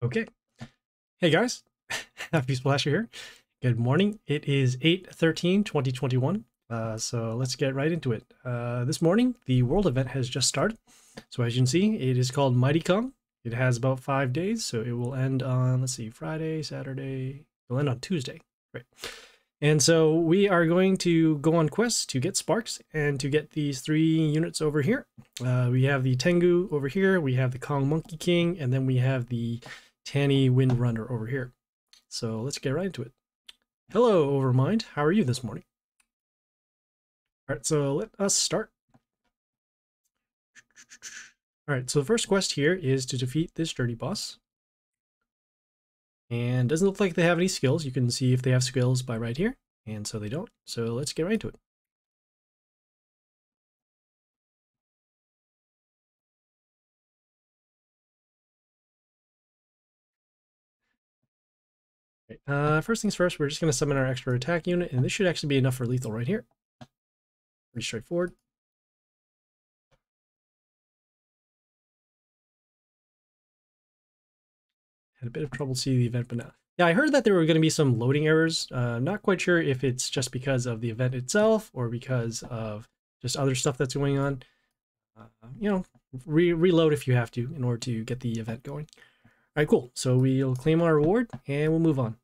Okay. Hey guys, Happysplasher here. Good morning. It is 8/13/2021. So let's get right into it. This morning, the world event has just started. So as you can see, it is called Mighty Kong. It has about 5 days, so it will end on, let's see, Friday, Saturday. It'll end on Tuesday. Right. And so we are going to go on quests to get sparks and to get these 3 units over here. We have the Tengu over here, we have the Kong Monkey King, and then we have the Tani Windrunner over here. So let's get right into it. Hello, Overmind. How are you this morning? All right, so let us start. All right, so the first quest here is to defeat this dirty boss. And doesn't look like they have any skills. You can see if they have skills by right here. And so they don't. So let's get right into it. First things first, we're just going to summon our extra attack unit, and this should actually be enough for lethal right here. Pretty straightforward. Had a bit of trouble seeing the event, but now. Yeah, I heard that there were going to be some loading errors. Not quite sure if it's just because of the event itself or because of just other stuff that's going on. You know, reload if you have to in order to get the event going. All right, cool. So we'll claim our reward and we'll move on.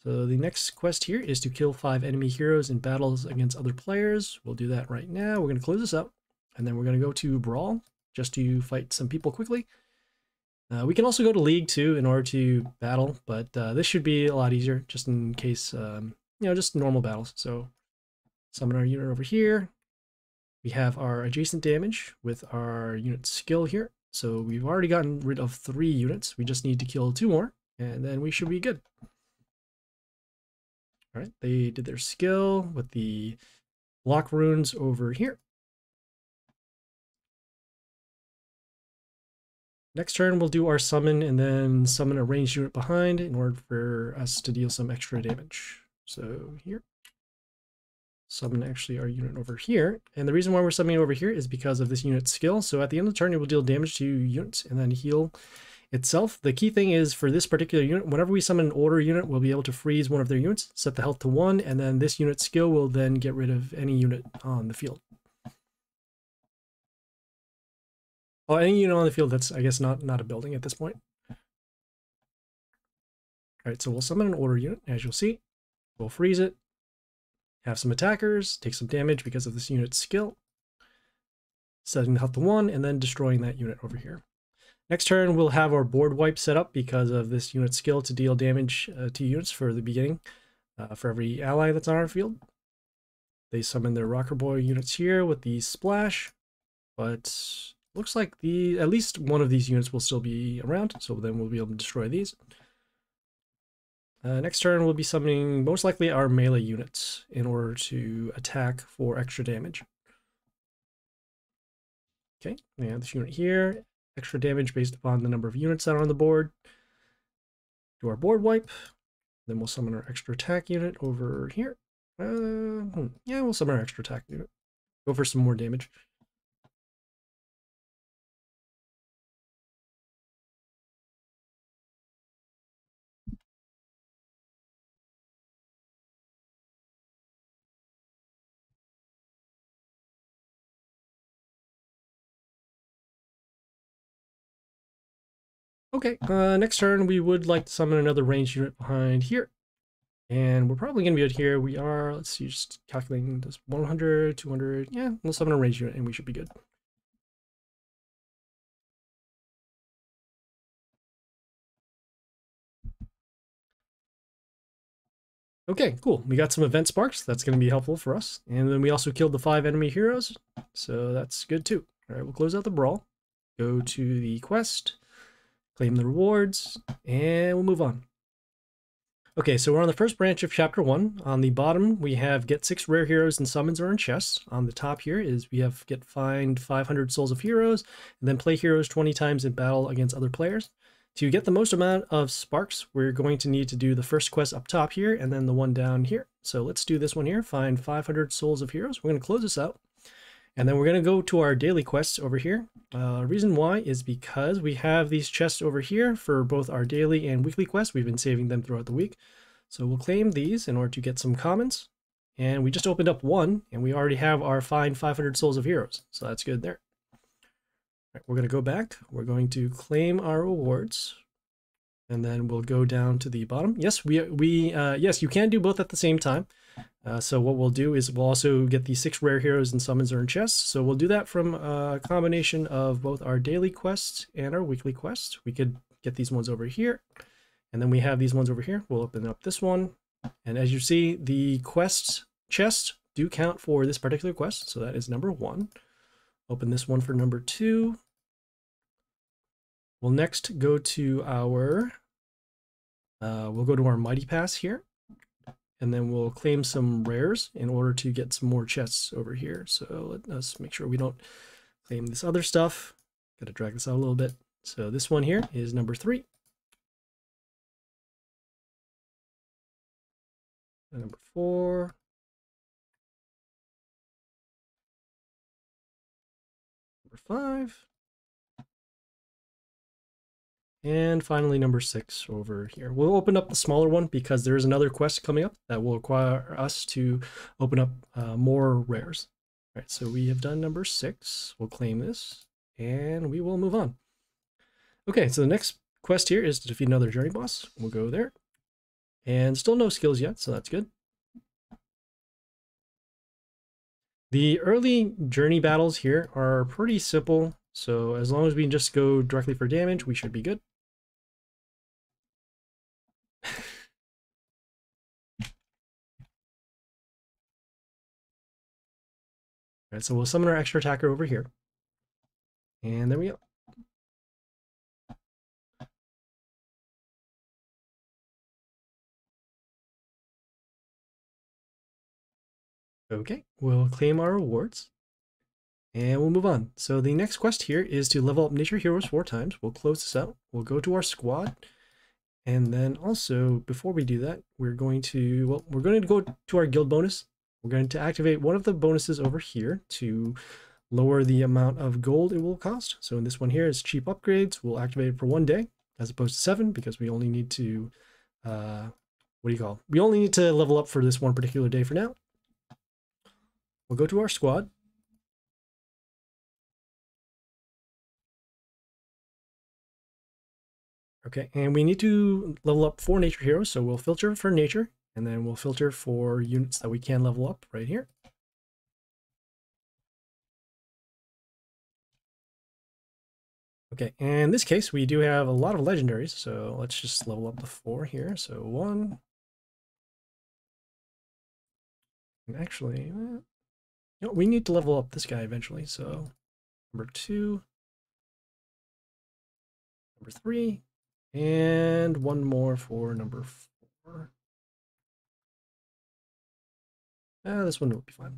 So the next quest here is to kill 5 enemy heroes in battles against other players. We'll do that right now. We're going to close this up, and then we're going to go to Brawl just to fight some people quickly. We can also go to League too in order to battle, but this should be a lot easier just in case, you know, just normal battles. So summon our unit over here. We have our adjacent damage with our unit skill here. So we've already gotten rid of 3 units. We just need to kill 2 more, and then we should be good. All right, they did their skill with the block runes over here. Next turn, we'll do our summon and then summon a ranged unit behind in order for us to deal some extra damage. So here, summon actually our unit over here. And the reason why we're summoning over here is because of this unit's skill. So at the end of the turn, it will deal damage to units and then heal itself. The key thing is for this particular unit, whenever we summon an order unit, we'll be able to freeze one of their units, set the health to 1, and then this unit's skill will then get rid of any unit on the field. Oh, any unit on the field that's, I guess, not a building at this point. All right, so we'll summon an order unit, as you'll see. We'll freeze it, have some attackers, take some damage because of this unit's skill, setting the health to 1, and then destroying that unit over here. Next turn, we'll have our board wipe set up because of this unit's skill to deal damage to units for the beginning, for every ally that's on our field. They summon their Rocker Boy units here with the splash, but looks like at least one of these units will still be around, so then we'll be able to destroy these. Next turn, we'll be summoning most likely our melee units in order to attack for extra damage. Okay, we have this unit here. Extra damage based upon the number of units that are on the board. Do our board wipe. Then we'll summon our extra attack unit over here. Yeah, we'll summon our extra attack unit. Go for some more damage. Okay, next turn we would like to summon another ranged unit behind here. And we're probably going to be out here. We are, let's see, just calculating this 100, 200. Yeah, we'll summon a ranged unit and we should be good. Okay, cool. We got some event sparks. That's going to be helpful for us. And then we also killed the 5 enemy heroes. So that's good too. All right, we'll close out the brawl. Go to the quest. Claim the rewards. And we'll move on. Okay, so we're on the first branch of Chapter 1. On the bottom, we have get 6 rare heroes and summons or in chests. On the top here is we have find 500 souls of heroes, and then play heroes 20 times in battle against other players. To get the most amount of sparks, we're going to need to do the first quest up top here, and then the one down here. So let's do this one here, find 500 souls of heroes. We're going to close this out. And then we're going to go to our daily quests over here. Reason why is because we have these chests over here for both our daily and weekly quests. We've been saving them throughout the week. So we'll claim these in order to get some commons. And we just opened up one, and we already have our fine 500 souls of heroes. So that's good there. All right, we're going to go back. We're going to claim our rewards. And then we'll go down to the bottom. Yes, yes, you can do both at the same time. So what we'll do is we'll also get the 6 rare heroes and summons earned chests. So we'll do that from a combination of both our daily quests and our weekly quests. We could get these ones over here. And then we have these ones over here. We'll open up this one. And as you see, the quest chests do count for this particular quest. So that is number 1. Open this one for number 2. We'll next go to our, Mighty Pass here. And then we'll claim some rares in order to get some more chests over here. So let's make sure we don't claim this other stuff. Gotta drag this out a little bit. So this one here is number 3. And number 4. Number 5. And finally, number 6 over here. We'll open up the smaller one because there is another quest coming up that will require us to open up more rares. All right, so we have done number 6. We'll claim this, and we will move on. Okay, so the next quest here is to defeat another journey boss. We'll go there. And still no skills yet, so that's good. The early journey battles here are pretty simple, so as long as we can just go directly for damage, we should be good. Alright, so we'll summon our extra attacker over here. And there we go. Okay, we'll claim our rewards. And we'll move on. So the next quest here is to level up nature heroes 4 times. We'll close this out. We'll go to our squad. And then also, before we do that, we're going to go to our guild bonus. We're going to activate one of the bonuses over here to lower the amount of gold it will cost. So in this one here is cheap upgrades. We'll activate it for 1 day as opposed to 7 because we only need to, we only need to level up for this one particular day for now. We'll go to our squad. Okay, and we need to level up 4 nature heroes, so we'll filter for nature, and then we'll filter for units that we can level up right here. Okay, and in this case, we do have a lot of legendaries, so let's just level up the 4 here. So 1. And actually, we need to level up this guy eventually, so number 2, number 3, and 1 more for number 4. This one will be fine.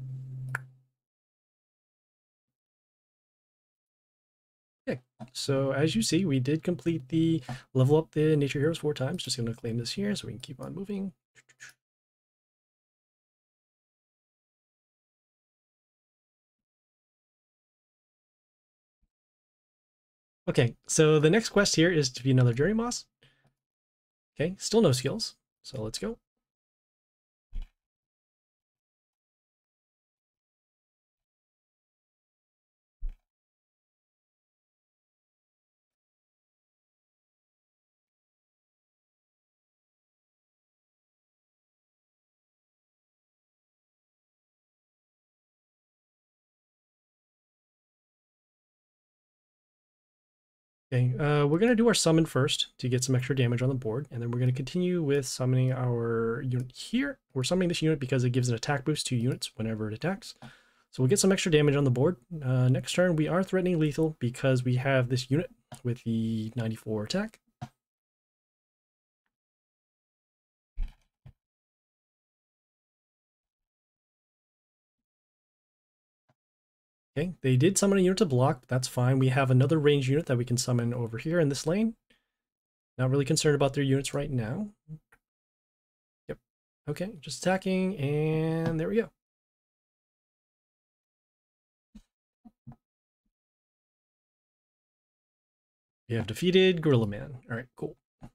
Okay, so as you see, we did complete the level up the nature heroes 4 times. Just going to claim this here so we can keep on moving. Okay, so the next quest here is to be another journey boss. Okay, still no skills, so let's go. Okay, we're going to do our summon first to get some extra damage on the board, and then we're going to continue with summoning our unit here. We're summoning this unit because it gives an attack boost to units whenever it attacks. So we'll get some extra damage on the board. Next turn, we are threatening lethal because we have this unit with the 94 attack. Okay, they did summon a unit to block, but that's fine. We have another ranged unit that we can summon over here in this lane. Not really concerned about their units right now. Yep. Okay, just attacking, and there we go. We have defeated Gorilla Man. All right, cool. All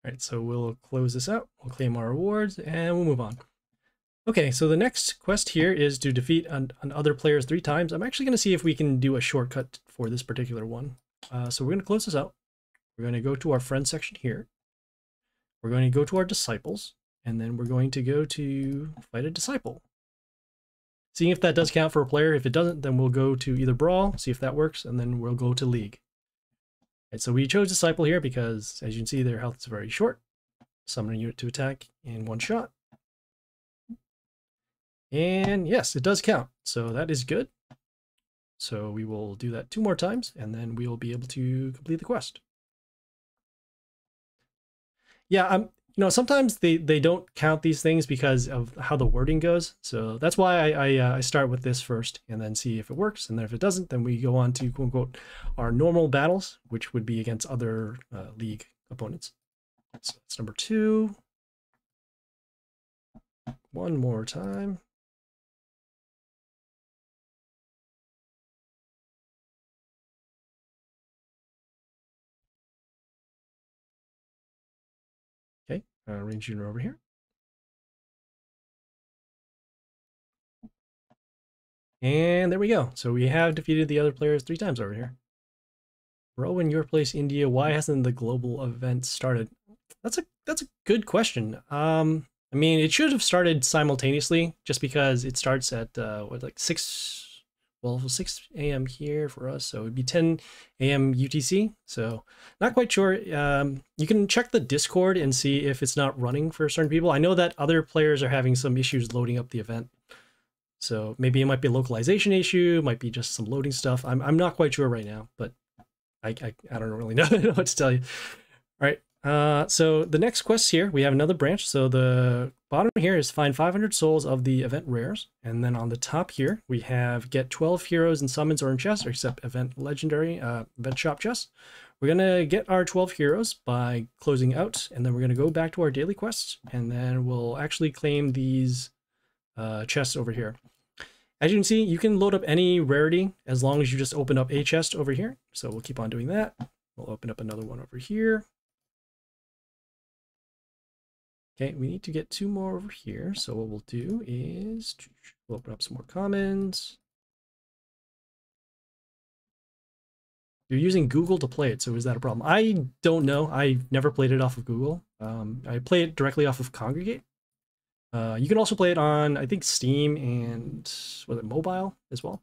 right, so we'll close this out. We'll claim our rewards and we'll move on. Okay, so the next quest here is to defeat other players 3 times. I'm actually going to see if we can do a shortcut for this particular one. So we're going to close this out. We're going to go to our friends section here. We're going to go to our disciples, and then we're going to go to fight a disciple. Seeing if that does count for a player. If it doesn't, then we'll go to either Brawl, see if that works, and then we'll go to League. Right, so we chose Disciple here because, as you can see, their health is very short. Summon a unit to attack in 1 shot. And yes, it does count, so that is good. So we will do that 2 more times, and then we will be able to complete the quest. Yeah, you know, sometimes they don't count these things because of how the wording goes. So that's why I start with this first and then see if it works. And then if it doesn't, then we go on to quote unquote our normal battles, which would be against other league opponents. So that's number 2. 1 more time. Okay, range unit over here. And there we go. So we have defeated the other players 3 times over here. Bro, in your place, India, why hasn't the global event started? That's a good question. I mean, it should have started simultaneously just because it starts at what, like 6 a.m. here for us, so it'd be 10 a.m. UTC. So not quite sure. You can check the Discord and see if it's not running for certain people. I know that other players are having some issues loading up the event. So maybe it might be a localization issue, might be just some loading stuff. I'm not quite sure right now, but I don't really know what to tell you. All right. So the next quest here, we have another branch. So the bottom here is find 500 souls of the event rares. And then on the top here, we have get 12 heroes and summons or in chests, except event legendary, event shop chests. We're going to get our 12 heroes by closing out, and then we're going to go back to our daily quests, and then we'll actually claim these chests over here. As you can see, you can load up any rarity as long as you just open up a chest over here. So we'll keep on doing that. We'll open up another one over here. Okay, we need to get 2 more over here. So what we'll do is we'll open up some more commons. You're using Google to play it, so is that a problem? I don't know. I've never played it off of Google. I play it directly off of Congregate. You can also play it on, I think, Steam and was it mobile as well.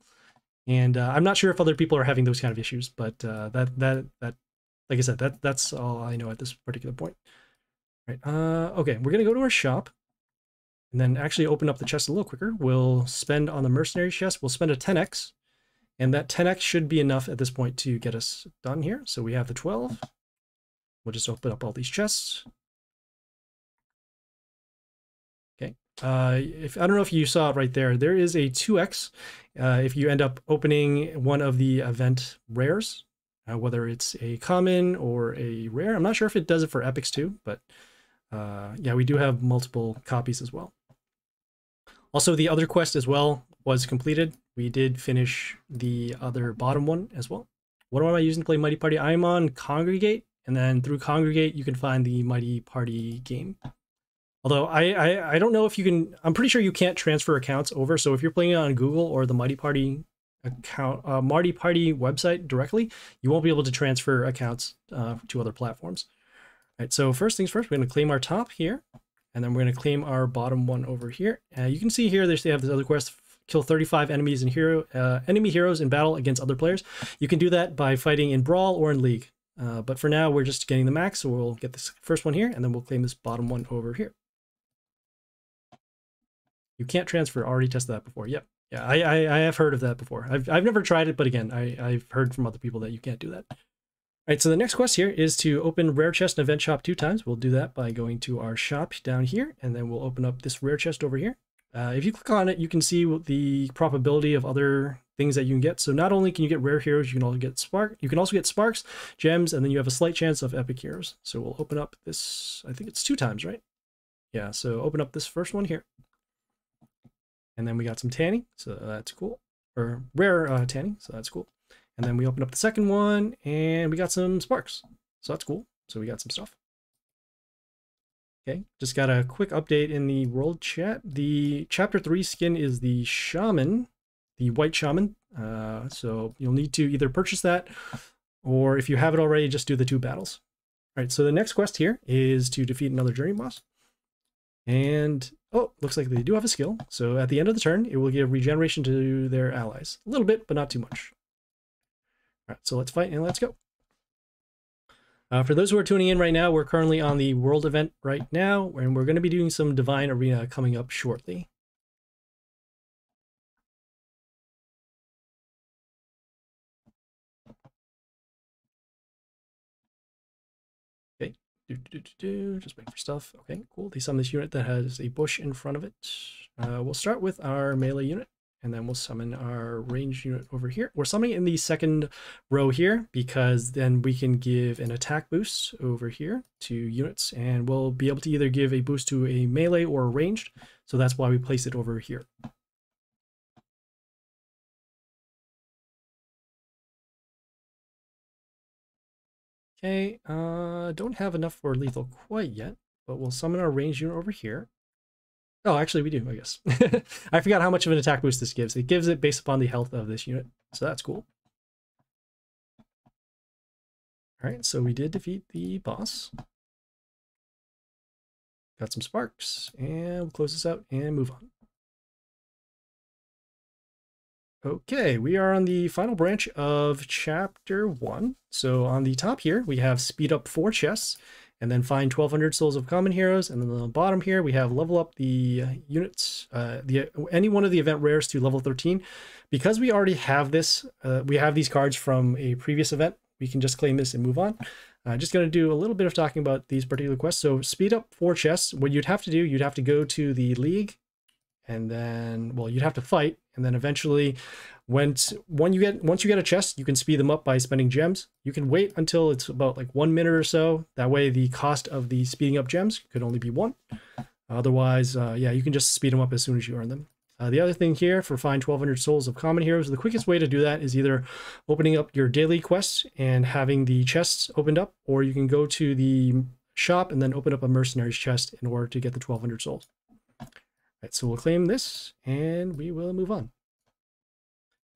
And I'm not sure if other people are having those kind of issues, but that like I said, that's all I know at this particular point. Right. Okay, we're gonna go to our shop and then actually open up the chest a little quicker. We'll spend on the mercenary chest. We'll spend a 10x, and that 10x should be enough at this point to get us done here. So we have the 12. We'll just open up all these chests. Okay. If I don't know if you saw it right there, there is a 2x if you end up opening one of the event rares, whether it's a common or a rare. I'm not sure if it does it for epics too, but yeah, we do have multiple copies as well. Also, the other quest as well was completed. We did finish the other bottom one as well. What am I using to play Mighty Party? I'm on Congregate, and then through Congregate, you can find the Mighty Party game. Although I don't know if you can, I'm pretty sure you can't transfer accounts over. So if you're playing it on Google or the Mighty Party account, Mighty Party website directly, you won't be able to transfer accounts to other platforms. All right, so first things first, we're going to claim our top here, and then we're going to claim our bottom one over here. You can see here they have this other quest: kill 35 enemies and enemy heroes in battle against other players. You can do that by fighting in Brawl or in League. But for now, we're just getting the max, so we'll get this first one here, and then we'll claim this bottom one over here. You can't transfer. Already tested that before. Yep. Yeah, I have heard of that before. I've never tried it, but again, I've heard from other people that you can't do that. All right, so the next quest here is to open rare chest and event shop 2 times. We'll do that by going to our shop down here, and then we'll open up this rare chest over here. If you click on it, you can see the probability of other things that you can get. So not only can you get rare heroes, you can also get sparks, gems, and then you have a slight chance of epic heroes. So we'll open up this, I think it's 2 times, right? Yeah, so open up this first one here. And then we got some Tani, so that's cool. Or rare Tani, so that's cool. And then we open up the second one and we got some sparks. So that's cool. So we got some stuff. Okay, just got a quick update in the world chat. The chapter 3 skin is the shaman, the white shaman. So you'll need to either purchase that, or if you have it already, just do the 2 battles. All right, so the next quest here is to defeat another journey boss. And, oh, looks like they do have a skill. So at the end of the turn, it will give regeneration to their allies. A little bit, but not too much. All right, so let's fight and let's go. For those who are tuning in right now, we're currently on the world event right now, and we're going to be doing some Divine Arena coming up shortly. Okay, just wait for stuff. Okay, cool. They summon this unit that has a bush in front of it. We'll start with our melee unit, and then we'll summon our range unit over here. We're summoning in the second row here because then we can give an attack boost over here to units, and we'll be able to either give a boost to a melee or a ranged. So that's why we place it over here. Okay, don't have enough for lethal quite yet, but we'll summon our ranged unit over here. Oh, actually we do, I guess. I forgot how much of an attack boost this gives. It gives it based upon the health of this unit, so that's cool. All right, so we did defeat the boss. Got some sparks, and we'll close this out and move on. Okay, we are on the final branch of chapter 1. So on the top here, we have speed up 4 chests, and then find 1200 souls of common heroes. And then on the bottom here, we have level up the units, any one of the event rares to level 13. Because we already have this, we have these cards from a previous event, we can just claim this and move on. Just going to do a little bit of talking about these particular quests. So speed up 4 chests. What you'd have to do, you'd have to go to the league, and then, well, you'd have to fight, and then eventually once you get a chest, you can speed them up by spending gems. You can wait until it's about like 1 minute or so. That way the cost of the speeding up gems could only be 1. Otherwise, yeah, you can just speed them up as soon as you earn them. The other thing here for find 1200 souls of common heroes, the quickest way to do that is either opening up your daily quests and having the chests opened up, or you can go to the shop and then open up a mercenary's chest in order to get the 1200 souls. All right, so we'll claim this and we will move on.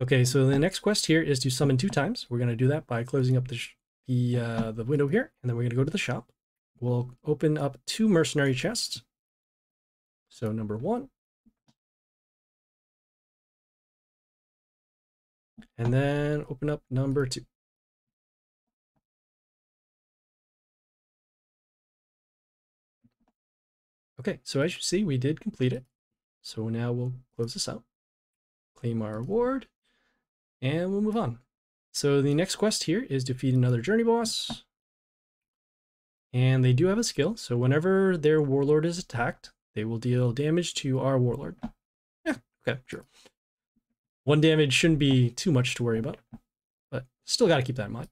Okay, so the next quest here is to summon 2 times. We're going to do that by closing up the window here, and then we're going to go to the shop. We'll open up 2 mercenary chests. So number 1. And then open up number 2. Okay, so as you see, we did complete it. So now we'll close this out, claim our reward, and we'll move on. So the next quest here is defeat another journey boss. And they do have a skill. So whenever their warlord is attacked, they will deal damage to our warlord. Yeah, okay, sure. 1 damage shouldn't be too much to worry about, but still got to keep that in mind.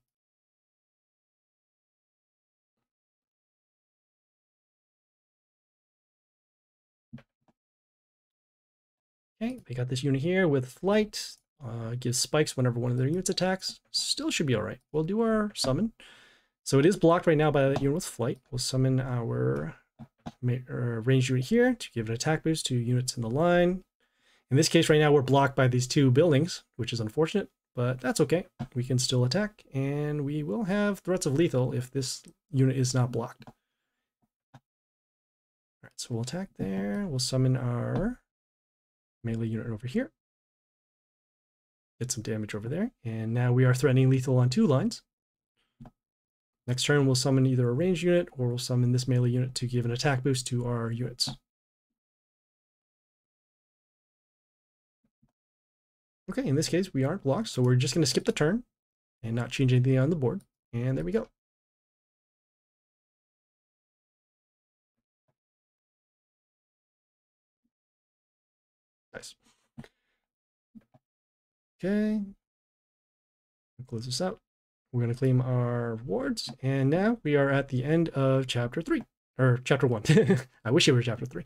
Okay, they got this unit here with flight. Gives spikes whenever one of their units attacks. Still should be all right. We'll do our summon. So it is blocked right now by that unit with flight. We'll summon our ranged unit here to give an attack boost to units in the line. In this case right now we're blocked by these 2 buildings, which is unfortunate, but that's okay. We can still attack, and we will have threats of lethal if this unit is not blocked. All right, so we'll attack there. We'll summon our melee unit over here. Get some damage over there, and now we are threatening lethal on 2 lines. Next turn we'll summon either a ranged unit, or we'll summon this melee unit to give an attack boost to our units. Okay, in this case we aren't blocked, so we're just going to skip the turn and not change anything on the board, and there we go. Nice. Okay, close this out. We're going to claim our rewards, and now we are at the end of chapter 3, or chapter 1. I wish it were chapter 3.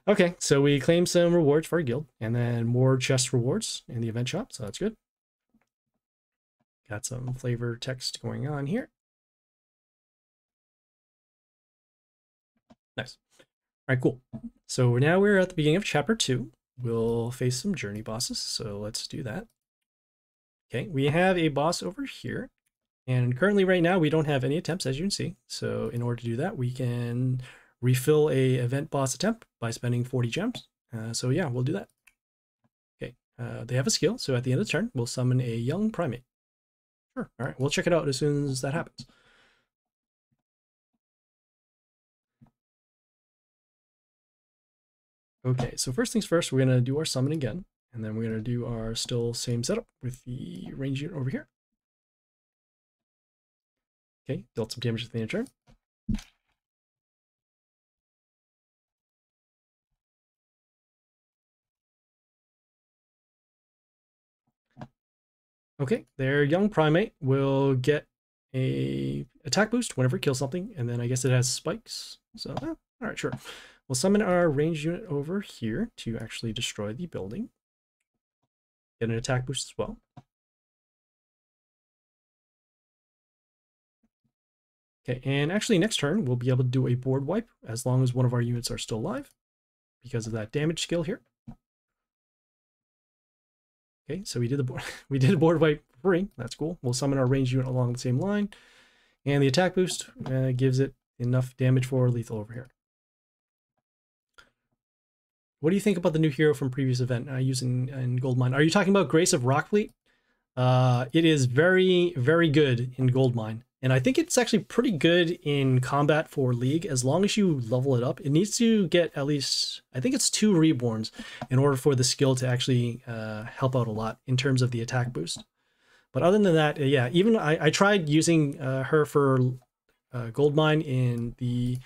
Okay, so we claim some rewards for our guild, and then more chest rewards in the event shop, so that's good. Got some flavor text going on here. Nice. All right, cool. So now we're at the beginning of chapter 2. We'll face some journey bosses, so let's do that. Okay, we have a boss over here, and currently right now we don't have any attempts, as you can see. So in order to do that, we can refill a event boss attempt by spending 40 gems. So yeah, we'll do that. Okay, they have a skill, so at the end of the turn, we'll summon a young primate. Sure, all right, we'll check it out as soon as that happens. Okay, so first things first, we're gonna do our summon again, and then we're gonna do our still same setup with the range unit over here. Okay, dealt some damage at the end of turn. Okay, their young primate will get a attack boost whenever it kills something, and then I guess it has spikes. So, all right, sure. We'll summon our ranged unit over here to actually destroy the building. Get an attack boost as well. Okay, and actually next turn, we'll be able to do a board wipe as long as one of our units are still alive because of that damage skill here. Okay, so we did a board wipe for free. That's cool. We'll summon our ranged unit along the same line, and the attack boost gives it enough damage for lethal over here. What do you think about the new hero from previous event using in Goldmine? Are you talking about Grace of Rockfleet? It is very, very good in Goldmine. And I think it's actually pretty good in combat for League as long as you level it up. It needs to get at least, I think it's 2 reborns in order for the skill to actually help out a lot in terms of the attack boost. But other than that, yeah, even I tried using her for Goldmine in the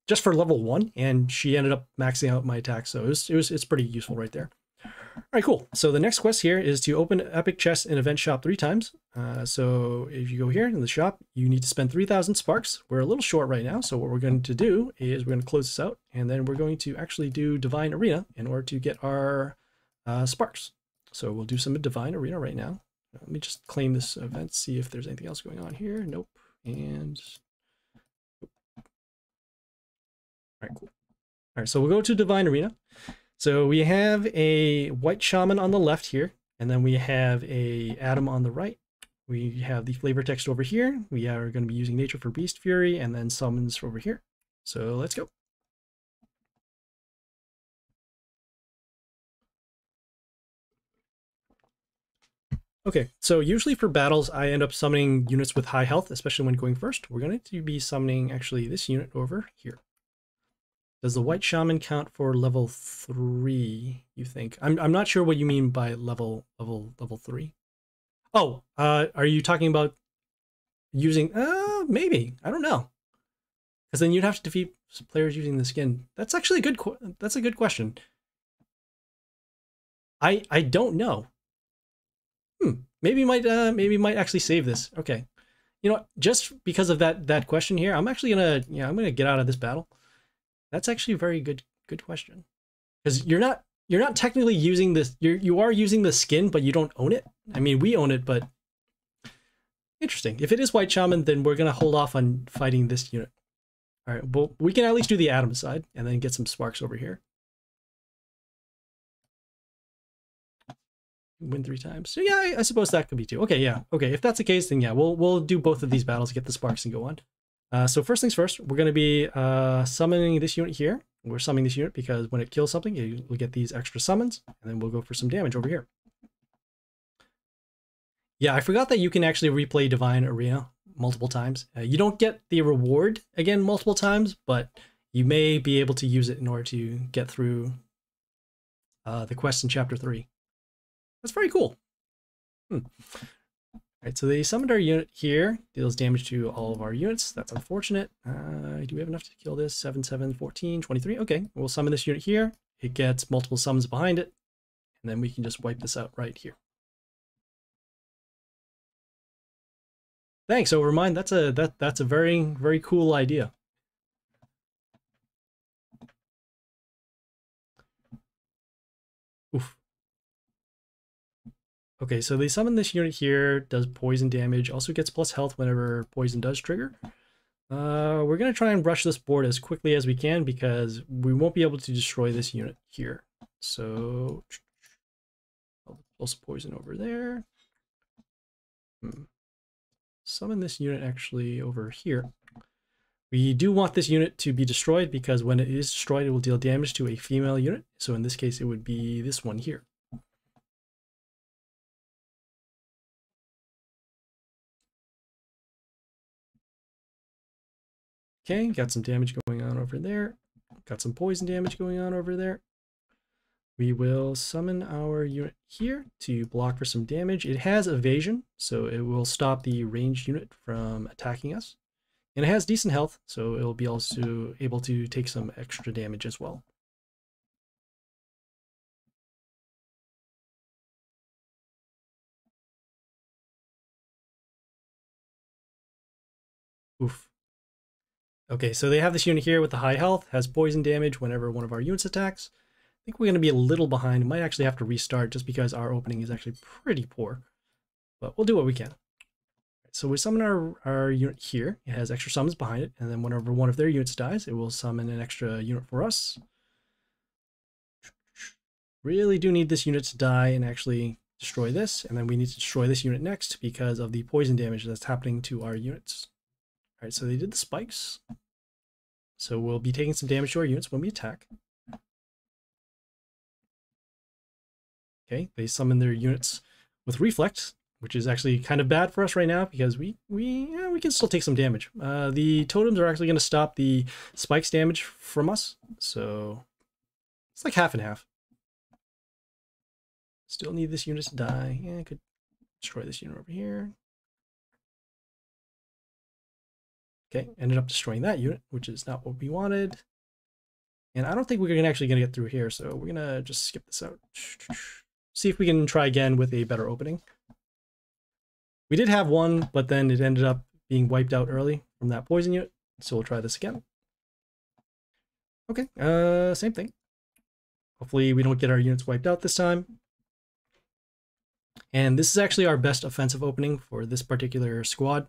just for level 1, and she ended up maxing out my attack, so it's pretty useful right there. All right, cool. So the next quest here is to open epic chests in event shop 3 times. So if you go here in the shop, you need to spend 3,000 sparks. We're a little short right now, so what we're going to do is we're going to close this out, and then we're going to actually do Divine Arena in order to get our sparks. So we'll do some Divine Arena right now. Let me just claim this event, see if there's anything else going on here. Nope. And all right, cool. All right, so we'll go to Divine Arena. So we have a white shaman on the left here, and then we have a Adam on the right. We have the flavor text over here. We are going to be using nature for Beast Fury, and then summons over here. So let's go. Okay, so usually for battles, I end up summoning units with high health, especially when going first. We're going to be summoning actually this unit over here. Does the white shaman count for level 3, you think? I'm not sure what you mean by level 3. Oh, are you talking about using maybe. I don't know. Because then you'd have to defeat players using the skin. That's actually that's a good question. I don't know. Maybe might actually save this. Okay. You know what? Just because of that question here, I'm actually gonna I'm gonna get out of this battle. That's actually a very good question. Because you're not technically using this. You are using the skin, but you don't own it. I mean, we own it, but interesting. If it is white shaman, then we're gonna hold off on fighting this unit. All right, well, we can at least do the Atom side and then get some sparks over here. Win 3 times. So yeah, I suppose that could be 2. Okay, yeah. Okay, if that's the case, then yeah, we'll do both of these battles, get the sparks, and go on. So first things first, we're going to be summoning this unit here. We're summoning this unit because when it kills something, you'll get these extra summons, and then we'll go for some damage over here. Yeah, I forgot that you can actually replay Divine Arena multiple times. You don't get the reward again multiple times, but you may be able to use it in order to get through the quest in Chapter 3. That's very cool. Alright, so they summoned our unit here. Deals damage to all of our units. That's unfortunate. Do we have enough to kill this? 7, 7, 14, 23. Okay, we'll summon this unit here. It gets multiple summons behind it. And then we can just wipe this out right here. Thanks, Overmind. That's a very, very cool idea. Oof. Okay, so they summon this unit here, does poison damage, also gets plus health whenever poison does trigger. We're going to try and rush this board as quickly as we can because we won't be able to destroy this unit here. So, I'll also poison over there. Summon this unit actually over here. We do want this unit to be destroyed because when it is destroyed, it will deal damage to a female unit. So in this case, it would be this one here. Okay, got some damage going on over there. Got some poison damage going on over there. We will summon our unit here to block for some damage. It has evasion, so it will stop the ranged unit from attacking us. And it has decent health, so it'll be also able to take some extra damage as well. Oof. Okay, so they have this unit here with the high health, has poison damage whenever one of our units attacks. I think we're going to be a little behind. Might actually have to restart just because our opening is actually pretty poor. But we'll do what we can. So we summon our unit here. It has extra summons behind it. And then whenever one of their units dies, it will summon an extra unit for us. Really do need this unit to die and actually destroy this. And then we need to destroy this unit next because of the poison damage that's happening to our units. All right, so they did the spikes. So we'll be taking some damage to our units when we attack. Okay, they summon their units with Reflect, which is actually kind of bad for us right now because we can still take some damage. The totems are actually going to stop the spikes damage from us, so it's like half and half. Still need this unit to die. Yeah, I could destroy this unit over here. Okay, ended up destroying that unit, which is not what we wanted. And I don't think we're actually going to get through here, so we're going to just skip this out. See if we can try again with a better opening. We did have one, but then it ended up being wiped out early from that poison unit, so we'll try this again. Okay, same thing. Hopefully we don't get our units wiped out this time. And this is actually our best offensive opening for this particular squad.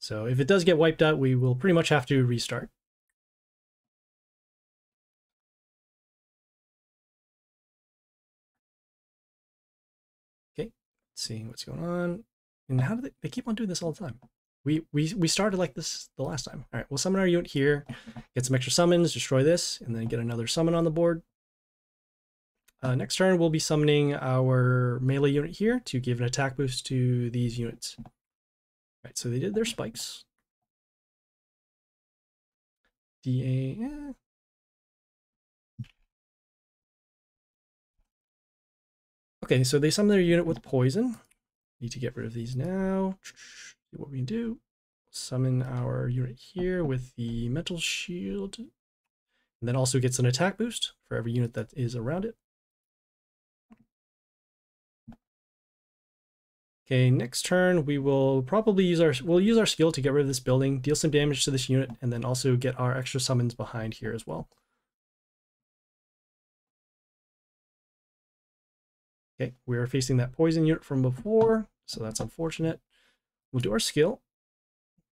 So if it does get wiped out, we will pretty much have to restart. Okay, seeing what's going on. And how do they keep on doing this all the time? We started like this the last time. All right, we'll summon our unit here, get some extra summons, destroy this, and then get another summon on the board. Next turn, we'll be summoning our melee unit here to give an attack boost to these units. All right, so they did their spikes. DA, yeah. Okay, so they summon their unit with poison. Need to get rid of these now. See what we can do. Summon our unit here with the mental shield. And then also gets an attack boost for every unit that is around it. Okay, next turn we will probably use our skill to get rid of this building, deal some damage to this unit, and then also get our extra summons behind here as well. Okay, we are facing that poison unit from before, so that's unfortunate. We'll do our skill,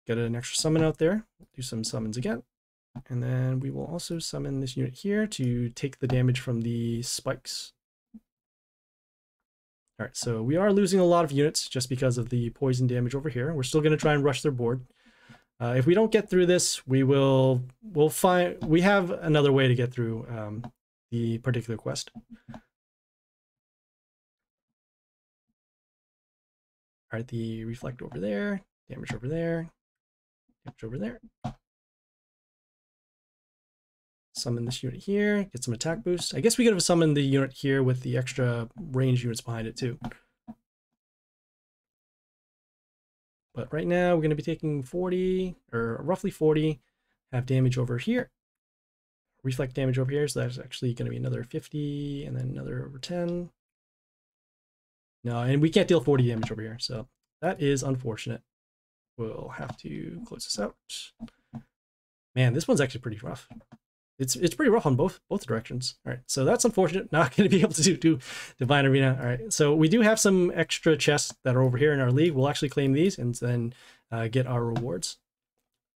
get an extra summon out there, do some summons again, and then we will also summon this unit here to take the damage from the spikes. All right, so we are losing a lot of units just because of the poison damage over here. We're still going to try and rush their board. If we don't get through this, we have another way to get through the particular quest. All right, the reflect over there, damage over there, damage over there. Summon this unit here, get some attack boost. I guess we could have summoned the unit here with the extra range units behind it too. But right now we're going to be taking 40, or roughly 40, have damage over here. Reflect damage over here, so that's actually going to be another 50, and then another over 10. No, and we can't deal 40 damage over here, so that is unfortunate. We'll have to close this out. Man, this one's actually pretty rough. it's pretty rough on both directions. All right, so that's unfortunate. Not going to be able to do Divine Arena. All right, so we do have some extra chests that are over here in our league. We'll actually claim these and then get our rewards.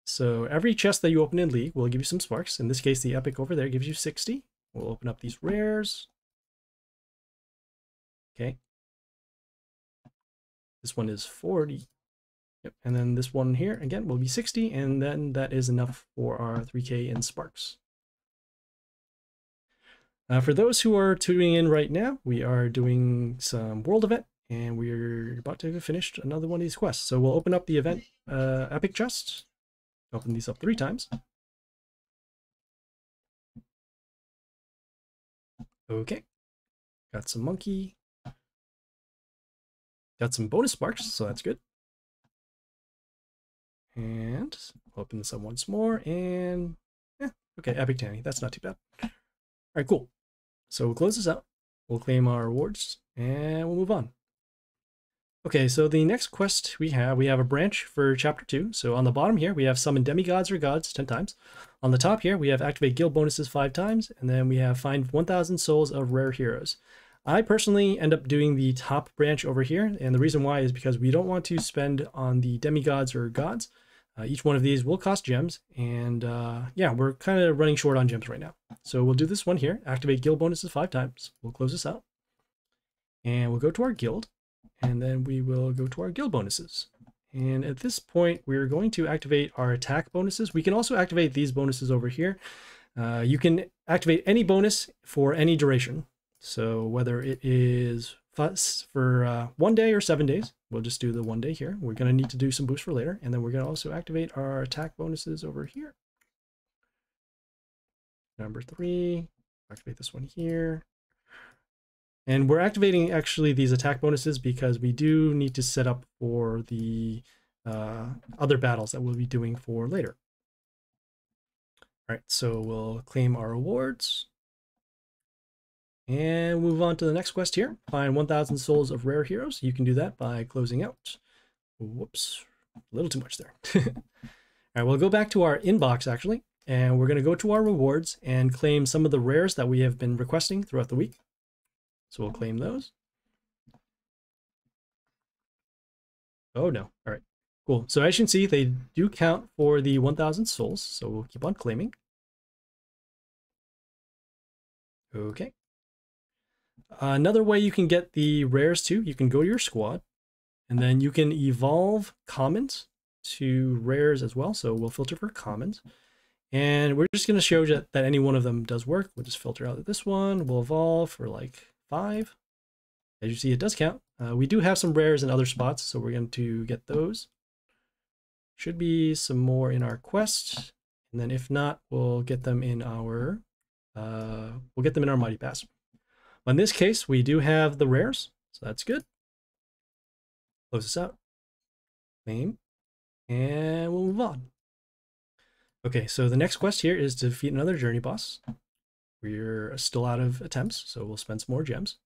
So every chest that you open in league will give you some sparks. In this case, the epic over there gives you 60. We'll open up these rares. Okay. This one is 40. Yep. And then this one here, again, will be 60. And then that is enough for our 3K in sparks. For those who are tuning in right now, we are doing some world event. And we're about to finish another one of these quests. So we'll open up the event epic chest. Open these up 3 times. Okay. Got some monkey. Got some bonus sparks, so that's good. And open this up once more, and okay, epic Tani. That's not too bad. All right, cool. So we'll close this out. We'll claim our rewards, and we'll move on. Okay, so the next quest we have a branch for chapter 2. So on the bottom here, we have summon demigods or gods 10 times. On the top here, we have activate guild bonuses 5 times, and then we have find 1,000 souls of rare heroes. I personally end up doing the top branch over here, and the reason why is because we don't want to spend on the demigods or gods. Each one of these will cost gems, and yeah, we're kind of running short on gems right now. So we'll do this one here, activate guild bonuses 5 times. We'll close this out, and we'll go to our guild. And then we will go to our guild bonuses. And at this point, we're going to activate our attack bonuses. We can also activate these bonuses over here. You can activate any bonus for any duration. So whether it is for 1 day or 7 days, we'll just do the 1 day here. We're going to need to do some boosts for later. And then we're going to also activate our attack bonuses over here. Number 3, activate this one here. And we're activating actually these attack bonuses because we do need to set up for the other battles that we'll be doing for later. All right, so we'll claim our rewards and move on to the next quest here. Find 1,000 souls of rare heroes. You can do that by closing out. Whoops, a little too much there. All right, we'll go back to our inbox actually, and we're going to go to our rewards and claim some of the rares that we have been requesting throughout the week. So we'll claim those. Oh no, all right, cool. So as you can see, they do count for the 1,000 souls, so we'll keep on claiming. Okay. Another way you can get the rares too, you can go to your squad, and then you can evolve commons to rares as well. So we'll filter for commons. And we're just going to show you that any one of them does work. We'll just filter out this one. We'll evolve for like 5. As you see, it does count. We do have some rares in other spots, so we're going to get those. Should be some more in our quest, and then if not, we'll get them in our Mighty Pass. But in this case, we do have the rares, so that's good. Close this out, claim, and we'll move on. Okay, so the next quest here is to defeat another journey boss. We're still out of attempts, so we'll spend some more gems.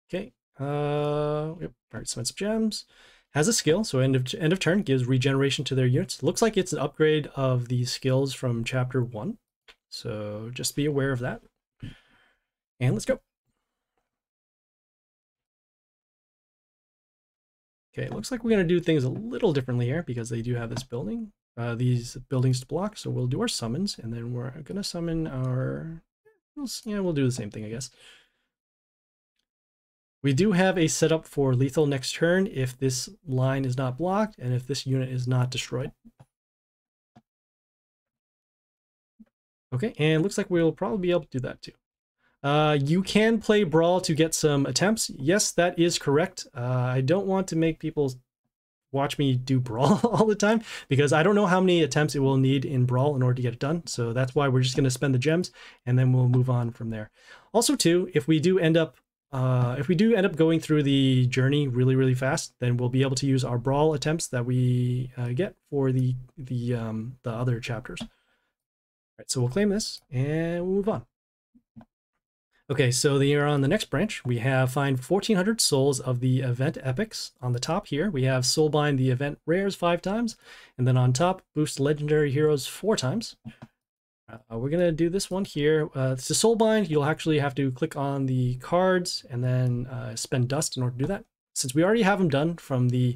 Okay, yep, all right, spend some gems. Has a skill, so end of turn gives regeneration to their units. Looks like it's an upgrade of the skills from chapter 1, so just be aware of that. And let's go. Okay, it looks like we're going to do things a little differently here because they do have this building, these buildings to block. So we'll do our summons, and then we're going to summon our, yeah, we'll do the same thing, I guess. We do have a setup for lethal next turn if this line is not blocked and if this unit is not destroyed. Okay, and it looks like we'll probably be able to do that too. You can play Brawl to get some attempts. Yes, that is correct. I don't want to make people watch me do Brawl all the time because I don't know how many attempts it will need in Brawl in order to get it done. So that's why we're just going to spend the gems and then we'll move on from there. Also too, if we do end up going through the journey really fast, then we'll be able to use our Brawl attempts that we get for the other chapters. All right, so we'll claim this and we'll move on. Okay, so you're on the next branch. We have find 1400 souls of the event epics. On the top here, we have Soulbind the event rares 5 times, and then on top, boost legendary heroes 4 times. We're gonna do this one here. It's a Soulbind. You'll actually have to click on the cards and then spend dust in order to do that. Since we already have them done from the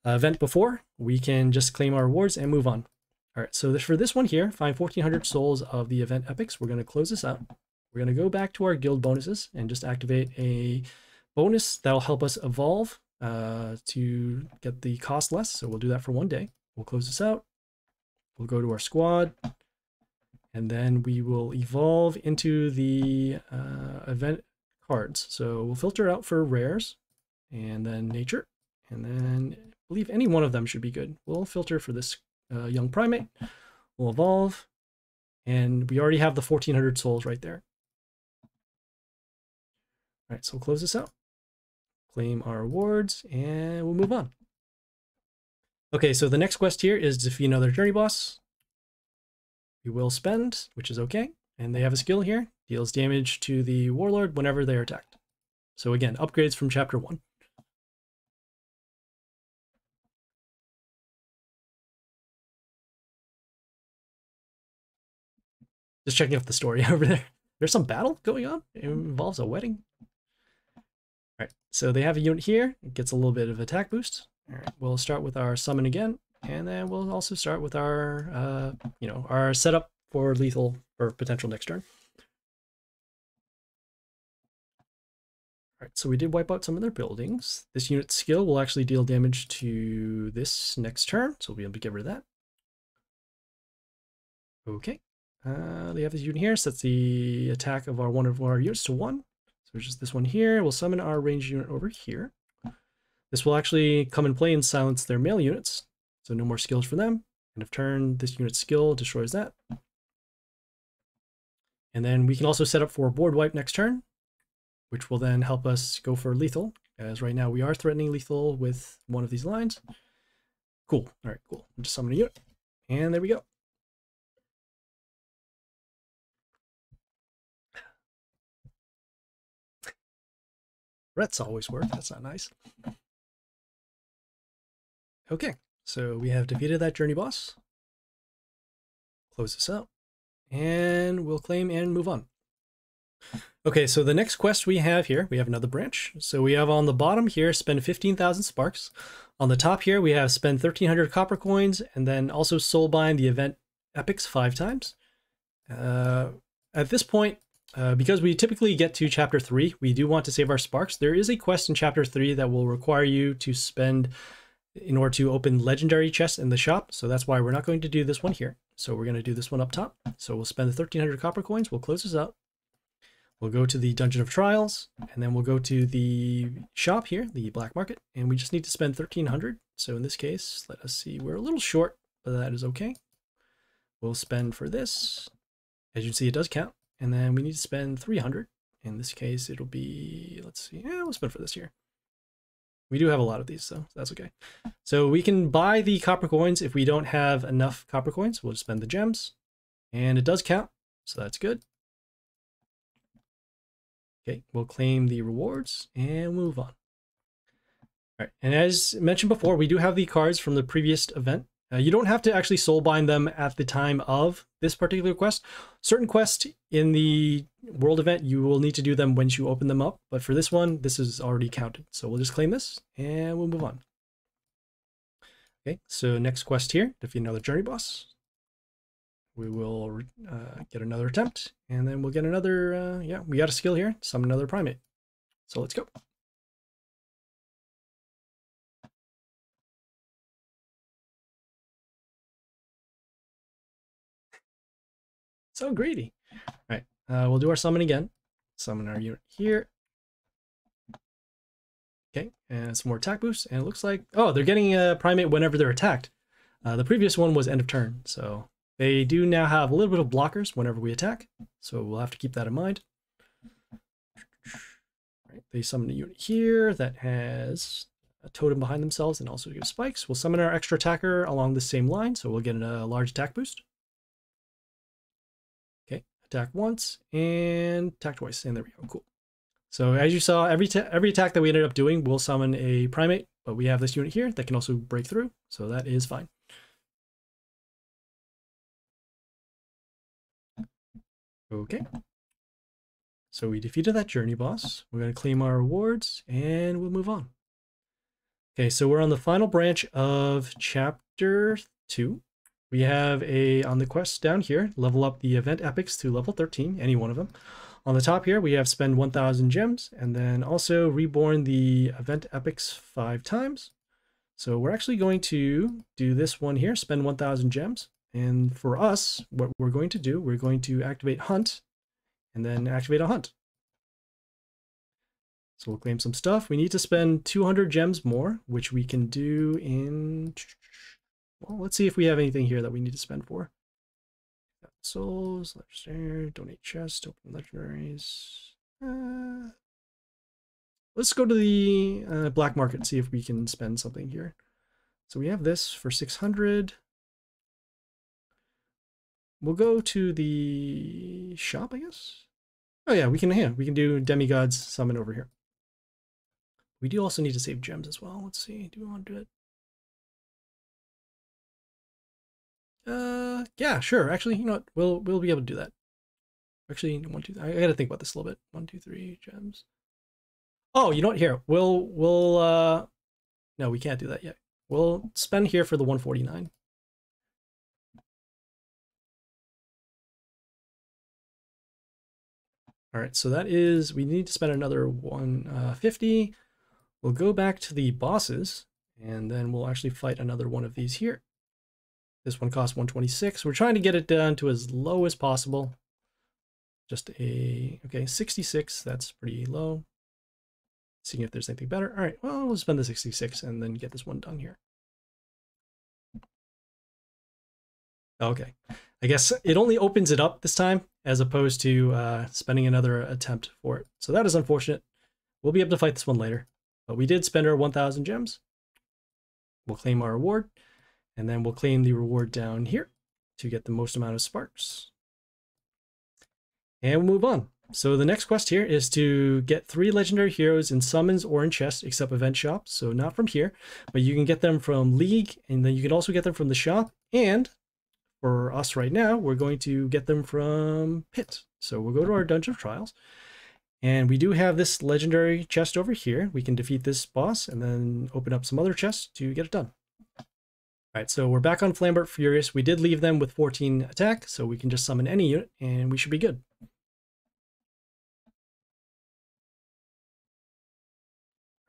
event before, we can just claim our rewards and move on. All right, so for this one here, find 1400 souls of the event epics. We're gonna close this out. We're going to go back to our guild bonuses and just activate a bonus that'll help us evolve to get the cost less. So we'll do that for 1 day. We'll close this out. We'll go to our squad, and then we will evolve into the event cards. So we'll filter out for rares, and then nature, and then I believe any one of them should be good. We'll filter for this young primate. We'll evolve, and we already have the 1400 souls right there. All right, so we'll close this out, claim our rewards, and we'll move on. Okay, so the next quest here is defeat another journey boss. We will spend, which is okay. And they have a skill here, deals damage to the Warlord whenever they are attacked. So again, upgrades from chapter 1. Just checking out the story over there. There's some battle going on. It involves a wedding. All right, so they have a unit here. It gets a little bit of attack boost. All right, we'll start with our summon again, and then we'll also start with our, our setup for lethal or potential next turn. All right, so we did wipe out some of their buildings. This unit's skill will actually deal damage to this next turn, so we'll be able to get rid of that. Okay, they have this unit here, sets the attack of one of our units to 1. So just this one here. We'll summon our ranged unit over here. This will actually come in play and silence their male units, so no more skills for them. End of turn, this unit's skill destroys that. And then we can also set up for board wipe next turn, which will then help us go for lethal, as right now we are threatening lethal with one of these lines. Cool. All right, cool. I'll just summon a unit, and there we go. Threats always work. That's not nice. Okay, so we have defeated that journey boss. Close this out, and we'll claim and move on. Okay, so the next quest we have here, we have another branch. So we have on the bottom here, spend 15,000 sparks. On the top here, we have spend 1,300 copper coins, and then also soulbind the event epics 5 times. At this point, because we typically get to chapter 3, we do want to save our sparks. There is a quest in chapter 3 that will require you to spend in order to open legendary chests in the shop. So that's why we're not going to do this one here. So we're going to do this one up top. So we'll spend the 1,300 copper coins. We'll close this out. We'll go to the Dungeon of Trials, and then we'll go to the shop here, the black market, and we just need to spend 1,300. So in this case, let us see, we're a little short, but that is okay. We'll spend for this. As you can see, it does count. And then we need to spend 300. In this case, it'll be, let's see, we'll spend for this here. We do have a lot of these, so that's okay. So we can buy the copper coins if we don't have enough copper coins. We'll just spend the gems, and it does count, so that's good. Okay, we'll claim the rewards and move on. All right, and as mentioned before, we do have the cards from the previous event. You don't have to actually soulbind them at the time of this particular quest. Certain quests in the world event, you will need to do them once you open them up. But for this one, this is already counted. So we'll just claim this and we'll move on. Okay, so next quest here, defeat another journey boss. We will get another attempt, and then we'll get another, yeah, we got a skill here, summon another primate. So let's go. So greedy. All right, we'll do our summon again. Summon our unit here. Okay, and some more attack boosts, and it looks like, oh, they're getting a primate whenever they're attacked. The previous one was end of turn, so they do now have a little bit of blockers whenever we attack, so we'll have to keep that in mind. Right, they summon a unit here that has a totem behind themselves and also gives spikes. We'll summon our extra attacker along the same line, so we'll get a large attack boost. Okay, attack once, and attack twice, and there we go, cool. So as you saw, every attack that we ended up doing will summon a Primate, but we have this unit here that can also break through, so that is fine. Okay. So we defeated that journey boss. We're going to claim our rewards, and we'll move on. Okay, so we're on the final branch of Chapter 2. We have on the quest down here, level up the event epics to level 13, any one of them. On the top here, we have spend 1,000 gems, and then also reborn the event epics 5 times. So we're actually going to do this one here, spend 1,000 gems. And for us, what we're going to do, we're going to activate Hunt, and then activate a Hunt. So we'll claim some stuff. We need to spend 200 gems more, which we can do in... Well, let's see if we have anything here that we need to spend for. Souls, legendary, donate chest, open legendaries. Let's go to the black market and see if we can spend something here. So we have this for 600. We'll go to the shop, I guess. Oh yeah, we can do demigods summon over here. We do also need to save gems as well. Let's see, do we want to do it? Yeah, sure. Actually, you know what? We'll be able to do that. Actually, 1, 2. I gotta think about this a little bit. 1, 2, 3 gems. Oh, you know what? Here, we'll no, we can't do that yet. We'll spend here for the 149. All right, so that is, we need to spend another 150. We'll go back to the bosses, and then we'll actually fight another one of these here. This one costs 126. We're trying to get it down to as low as possible. Just okay, 66, that's pretty low. Seeing if there's anything better. All right, well, we'll spend the 66 and then get this one done here. Okay, I guess it only opens it up this time as opposed to spending another attempt for it. So that is unfortunate. We'll be able to fight this one later. But we did spend our 1,000 gems. We'll claim our reward. And then we'll claim the reward down here to get the most amount of sparks. And we'll move on. So the next quest here is to get 3 legendary heroes in summons or in chests, except event shops. So not from here, but you can get them from League, and then you can also get them from the shop. And for us right now, we're going to get them from Pit. So we'll go to our Dungeon of Trials. And we do have this legendary chest over here. We can defeat this boss and then open up some other chests to get it done. All right, so we're back on Flambert Furious. We did leave them with 14 attack, so we can just summon any unit and we should be good.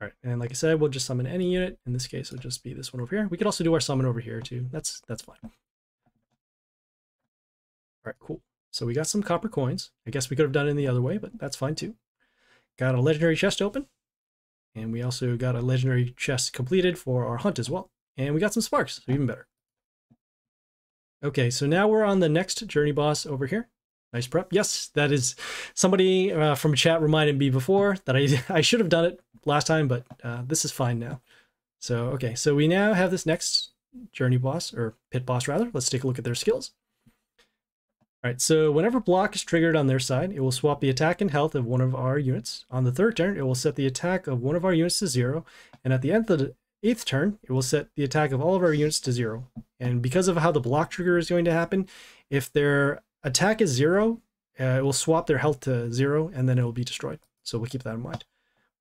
All right, and like I said, we'll just summon any unit. In this case, it'll just be this one over here. We could also do our summon over here too. That's fine. All right, cool. So we got some copper coins. I guess we could have done it the other way, but that's fine too. Got a legendary chest open. And we also got a legendary chest completed for our hunt as well. And we got some sparks, so even better. Okay, so now we're on the next journey boss over here. Nice prep. Yes, that is somebody from chat reminded me before that I should have done it last time, but this is fine now. So, okay, so we now have this next journey boss, or pit boss rather. Let's take a look at their skills. All right, so whenever block is triggered on their side, it will swap the attack and health of one of our units. On the 3rd turn, it will set the attack of one of our units to 0. And at the end of the 8th turn, it will set the attack of all of our units to 0. And because of how the block trigger is going to happen, if their attack is 0, it will swap their health to 0, and then it will be destroyed. So we'll keep that in mind.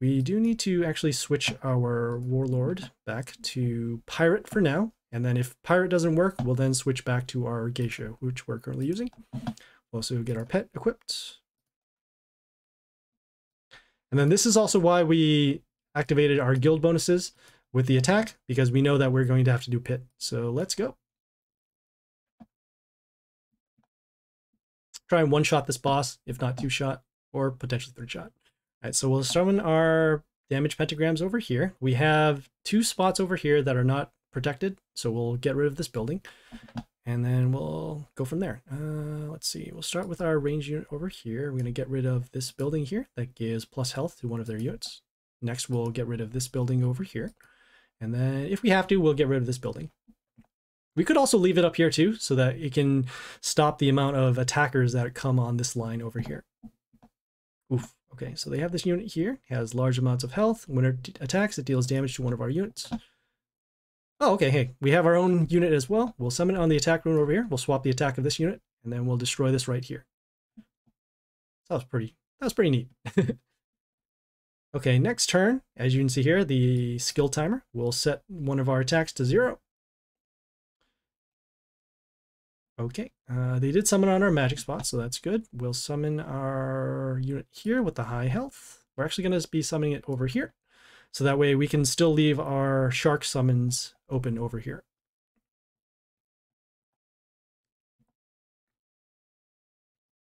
We do need to actually switch our Warlord back to Pirate for now. And then if Pirate doesn't work, we'll then switch back to our Geisha, which we're currently using. We'll also get our pet equipped. And then this is also why we activated our guild bonuses with the attack, because we know that we're going to have to do pit. So let's go. Try and one-shot this boss, if not 2-shot, or potentially 3-shot. All right, so we'll summon our damage pentagrams over here. We have 2 spots over here that are not protected, so we'll get rid of this building and then we'll go from there. Let's see, we'll start with our range unit over here. We're going to get rid of this building here that gives plus health to one of their units. Next, we'll get rid of this building over here, and then if we have to, we'll get rid of this building. We could also leave it up here too, so that it can stop the amount of attackers that come on this line over here. Oof. Okay, so they have this unit here, has large amounts of health. When it attacks, it deals damage to one of our units. Oh, okay, hey, we have our own unit as well. We'll summon it on the attack rune over here. We'll swap the attack of this unit, and then we'll destroy this right here. That was pretty neat. Okay, next turn, as you can see here, the skill timer will set one of our attacks to 0. Okay, they did summon on our magic spot, so that's good. We'll summon our unit here with the high health. We're actually going to be summoning it over here, so that way we can still leave our shark summons open over here.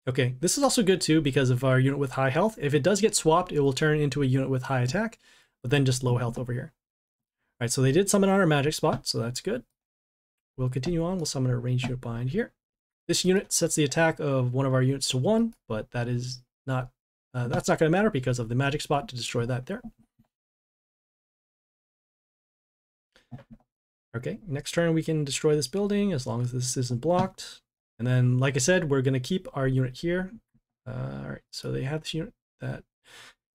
Okay, this is also good too because of our unit with high health. If it does get swapped, it will turn into a unit with high attack, but then just low health over here. All right, so they did summon on our magic spot, so that's good. We'll continue on. We'll summon our ranged unit behind here. This unit sets the attack of one of our units to 1, but that is not that's not going to matter because of the magic spot to destroy that there. Okay, next turn we can destroy this building as long as this isn't blocked. And then, like I said, we're going to keep our unit here. All right, so they have this unit that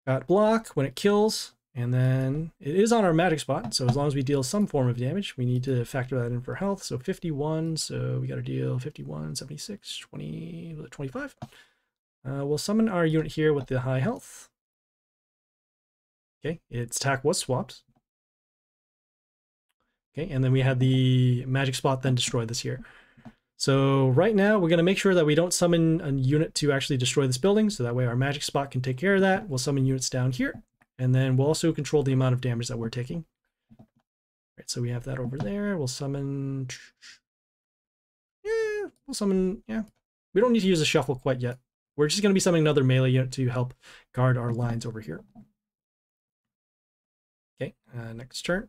got block when it kills, and then it is on our magic spot. So as long as we deal some form of damage, we need to factor that in for health. So 51, so we got to deal 51, 76, 20, 25. We'll summon our unit here with the high health. Okay, its attack was swapped. Okay, and then we had the magic spot then destroy this here. So right now we're going to make sure that we don't summon a unit to actually destroy this building, so that way our magic spot can take care of that. We'll summon units down here, and then we'll also control the amount of damage that we're taking. All right, so we have that over there. We'll summon... Yeah, we'll summon... Yeah, we don't need to use a shuffle quite yet. We're just going to be summoning another melee unit to help guard our lines over here. Okay, next turn.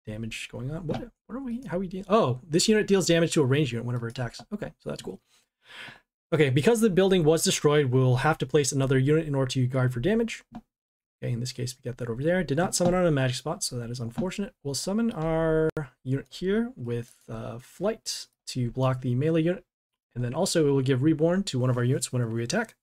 Damage going on. What are we? How are we dealing? Oh, this unit deals damage to a ranged unit whenever it attacks. Okay, so that's cool. Okay, because the building was destroyed, we'll have to place another unit in order to guard for damage. Okay, in this case, we got that over there. Did not summon on a magic spot, so that is unfortunate. We'll summon our unit here with flight to block the melee unit, and then also it will give reborn to one of our units whenever we attack.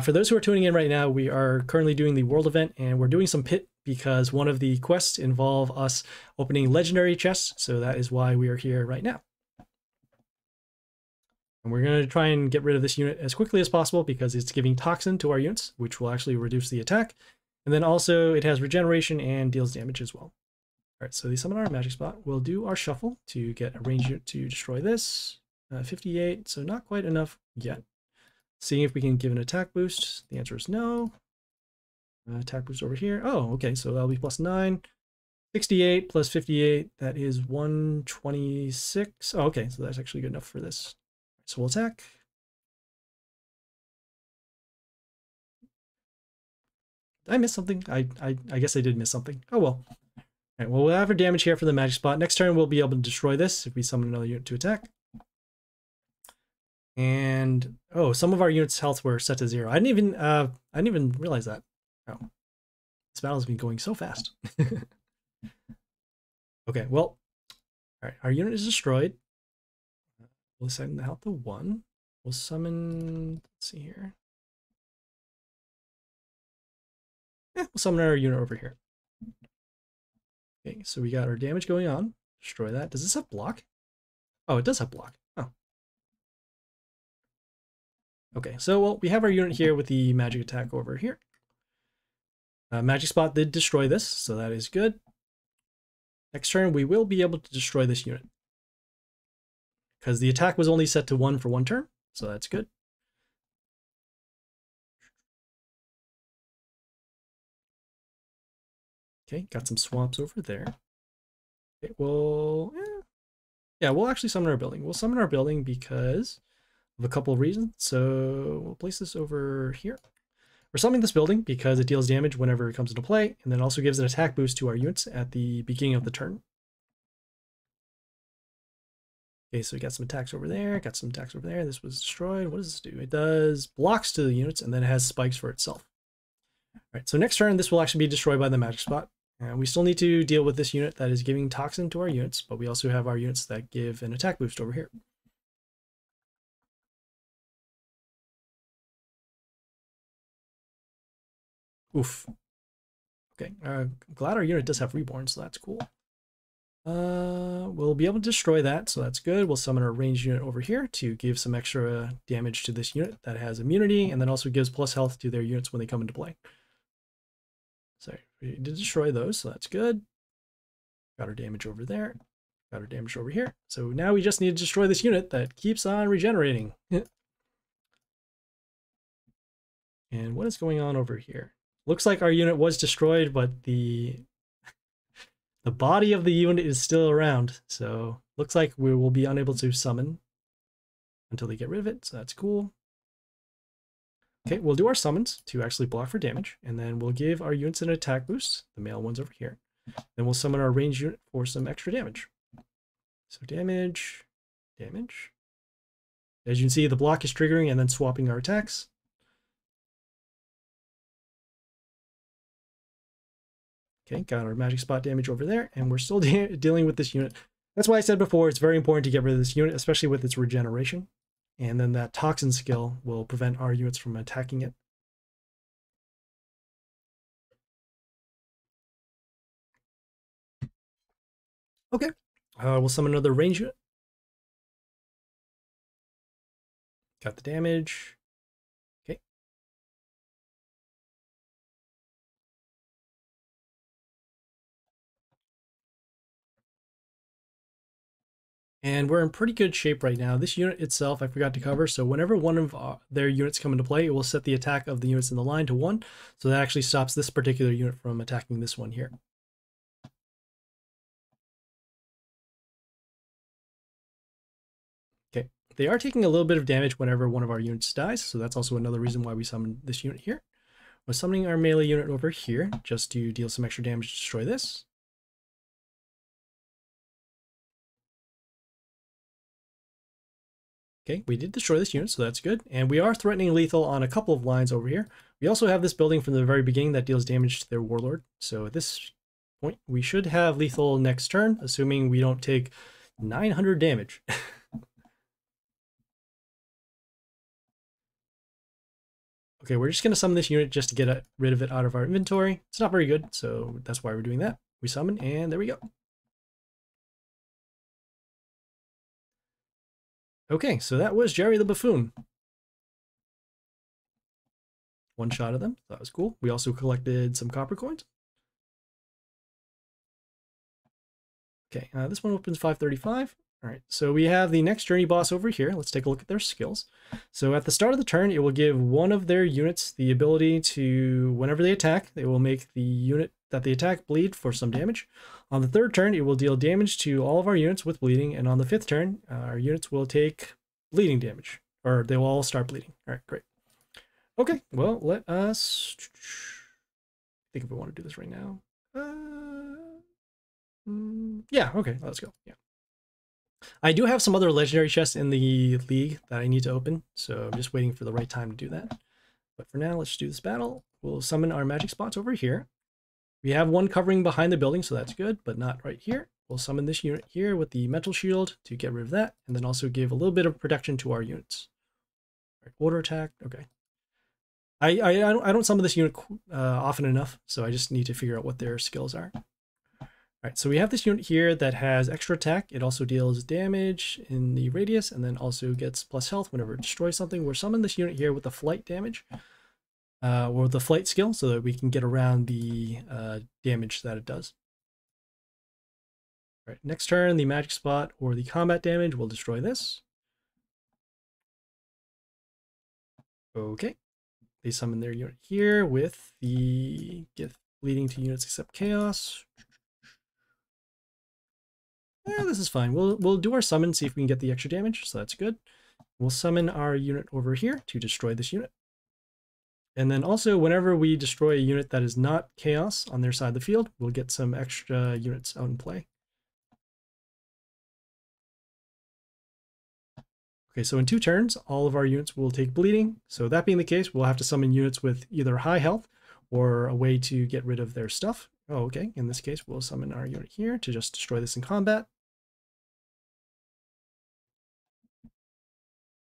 For those who are tuning in right now, we are currently doing the world event, and we're doing some pit because one of the quests involve us opening legendary chests, so that is why we are here right now. And we're going to try and get rid of this unit as quickly as possible because it's giving toxin to our units, which will actually reduce the attack. And then also it has regeneration and deals damage as well. All right, so they summon our magic spot. We'll do our shuffle to get a ranged unit to destroy this. 58, so not quite enough yet. Seeing if we can give an attack boost. The answer is no. Attack boost over here. Oh, okay, so that'll be plus 9. 68 plus 58, that is 126. Oh, okay, so that's actually good enough for this. So we'll attack. Did I miss something? I guess I did miss something. Oh well. All right, well, we'll have our damage here for the magic spot. Next turn, we'll be able to destroy this if we summon another unit to attack. And oh, some of our units' health were set to 0. I didn't even realize that. Oh, this battle's been going so fast. Okay, well, all right, our unit is destroyed. We'll assign the health to 1. We'll summon. Let's see here. Yeah, we'll summon our unit over here. Okay, so we got our damage going on. Destroy that. Does this have block? Oh, it does have block. Oh. Okay, so well, we have our unit here with the magic attack over here. Magic spot did destroy this, so that is good. Next turn, we will be able to destroy this unit, because the attack was only set to 1 for 1 turn, so that's good. Okay, got some swamps over there. Okay, well, yeah, we'll actually summon our building. We'll summon our building because of a couple of reasons. So we'll place this over here. We're summoning this building because it deals damage whenever it comes into play, and then also gives an attack boost to our units at the beginning of the turn. Okay, so we got some attacks over there, got some attacks over there. This was destroyed. What does this do? It does blocks to the units, and then it has spikes for itself. All right, so next turn, this will actually be destroyed by the magic spot. And we still need to deal with this unit that is giving toxin to our units, but we also have our units that give an attack boost over here. Oof. Okay, glad our unit does have reborn, so that's cool. We'll be able to destroy that, so that's good. We'll summon our ranged unit over here to give some extra damage to this unit that has immunity, and then also gives plus health to their units when they come into play. So we did destroy those, so that's good. Got our damage over there. Got our damage over here. So now we just need to destroy this unit that keeps on regenerating. And what is going on over here? Looks like our unit was destroyed, but the body of the unit is still around. So looks like we will be unable to summon until they get rid of it. So that's cool. Okay, we'll do our summons to actually block for damage, and then we'll give our units an attack boost, the male ones over here. Then we'll summon our ranged unit for some extra damage. So damage, damage. As you can see, the block is triggering and then swapping our attacks. Okay, got our magic spot damage over there, and we're still dealing with this unit. That's why I said before, it's very important to get rid of this unit, especially with its regeneration. And then that toxin skill will prevent our units from attacking it. Okay, we'll summon another range unit. Got the damage. Okay. And we're in pretty good shape right now. This unit itself, I forgot to cover. So whenever one of their units come into play, it will set the attack of the units in the line to 1. So that actually stops this particular unit from attacking this one here. Okay, they are taking a little bit of damage whenever one of our units dies. So that's also another reason why we summoned this unit here. We're summoning our melee unit over here just to deal some extra damage to destroy this. Okay, we did destroy this unit, so that's good. And we are threatening lethal on a couple of lines over here. We also have this building from the very beginning that deals damage to their Warlord. So at this point, we should have lethal next turn, assuming we don't take 900 damage. Okay, we're just going to summon this unit just to get rid of it out of our inventory. It's not very good, so that's why we're doing that. We summon, and there we go. Okay, so that was Jerry the Buffoon. One shot of them. That was cool. We also collected some copper coins. Okay, this one opens 535. All right, so we have the next journey boss over here. Let's take a look at their skills. So at the start of the turn, it will give one of their units the ability to, whenever they attack, they will make the unit that they attack bleed for some damage. On the third turn, it will deal damage to all of our units with bleeding. And on the fifth turn, our units will take bleeding damage, or they will all start bleeding. All right, great. Okay, well, let us think if we want to do this right now. Yeah, okay, let's go. Yeah. I do have some other legendary chests in the league that I need to open, so I'm just waiting for the right time to do that. But for now, let's do this battle. We'll summon our magic spots over here. We have one covering behind the building, so that's good, but not right here. We'll summon this unit here with the mental shield to get rid of that, and then also give a little bit of protection to our units. All right, order attack, okay. I don't summon this unit often enough, so I just need to figure out what their skills are. All right, so we have this unit here that has extra attack. It also deals damage in the radius and then also gets plus health whenever it destroys something. We're summoning this unit here with the flight damage or the flight skill so that we can get around the damage that it does. All right, next turn, the magic spot or the combat damage will destroy this. Okay, they summon their unit here with the gift leading to units except chaos. Yeah, this is fine. We'll do our summon, see if we can get the extra damage, so that's good. We'll summon our unit over here to destroy this unit. And then also, whenever we destroy a unit that is not chaos on their side of the field, we'll get some extra units out in play. Okay, so in 2 turns, all of our units will take bleeding. So that being the case, we'll have to summon units with either high health or a way to get rid of their stuff. Oh, okay. In this case, we'll summon our unit here to just destroy this in combat.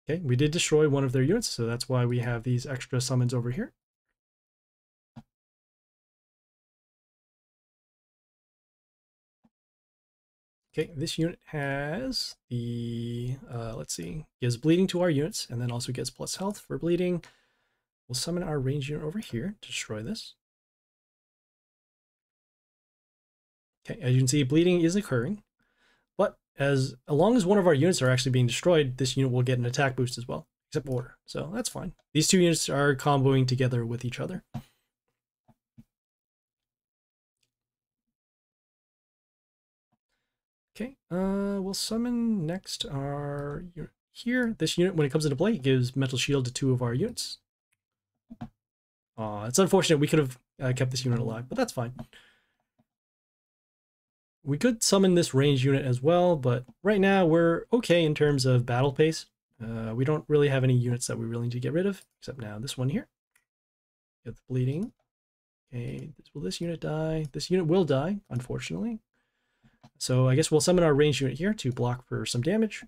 Okay, we did destroy one of their units, so that's why we have these extra summons over here. Okay, this unit has the, let's see, gives bleeding to our units, and then also gets plus health for bleeding. We'll summon our ranged unit over here to destroy this. Okay, as you can see, bleeding is occurring, but as long as one of our units are actually being destroyed, this unit will get an attack boost as well, except order, so that's fine. These two units are comboing together with each other. Okay, we'll summon next our unit here. This unit, when it comes into play, gives mental shield to two of our units. It's unfortunate. We could have kept this unit alive, but that's fine. We could summon this ranged unit as well, but right now we're okay in terms of battle pace. We don't really have any units that we really need to get rid of, except now this one here. Get the bleeding. Okay, will this unit die? This unit will die, unfortunately. So I guess we'll summon our ranged unit here to block for some damage.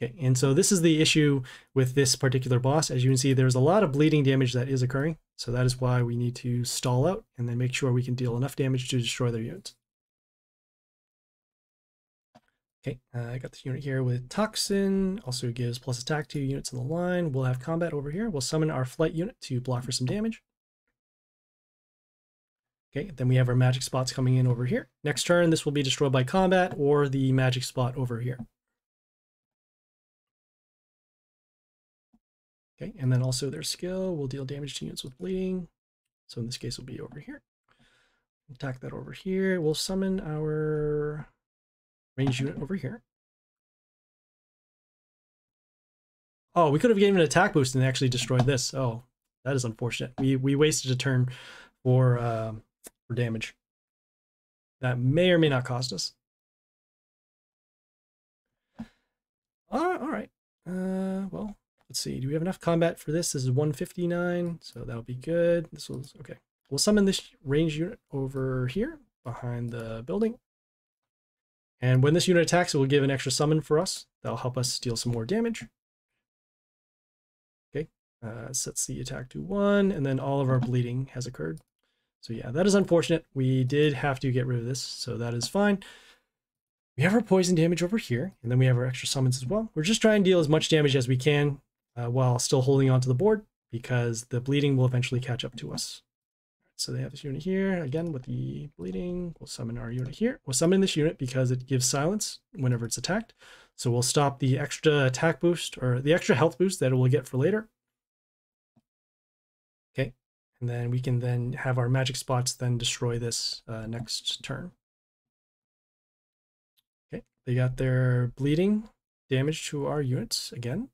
Okay, and so this is the issue with this particular boss. As you can see, there's a lot of bleeding damage that is occurring. So that is why we need to stall out and then make sure we can deal enough damage to destroy their units. Okay, I got this unit here with Toxin, also gives plus attack to units in the line. We'll have combat over here. We'll summon our flight unit to block for some damage. Okay, then we have our magic spots coming in over here. Next turn, this will be destroyed by combat or the magic spot over here. Okay, and then also their skill will deal damage to units with bleeding. So in this case, will be over here. Attack that over here. We'll summon our ranged unit over here. Oh, we could have given an attack boost and actually destroyed this. Oh, that is unfortunate. We wasted a turn for damage. That may or may not cost us. All right. Well, let's see. Do we have enough combat for this? This is 159, so that'll be good. This was okay. We'll summon this ranged unit over here behind the building. And when this unit attacks, it will give an extra summon for us. That'll help us deal some more damage. Okay. Sets the attack to 1, and then all of our bleeding has occurred. So yeah, that is unfortunate. We did have to get rid of this, so that is fine. We have our poison damage over here, and then we have our extra summons as well. We're just trying to deal as much damage as we can while still holding onto the board, because the bleeding will eventually catch up to us. So they have this unit here, again with the bleeding. We'll summon our unit here. We'll summon this unit because it gives silence whenever it's attacked. So we'll stop the extra attack boost, or the extra health boost that it will get for later. Okay, and then we can then have our magic spots then destroy this next turn. Okay, they got their bleeding damage to our units again.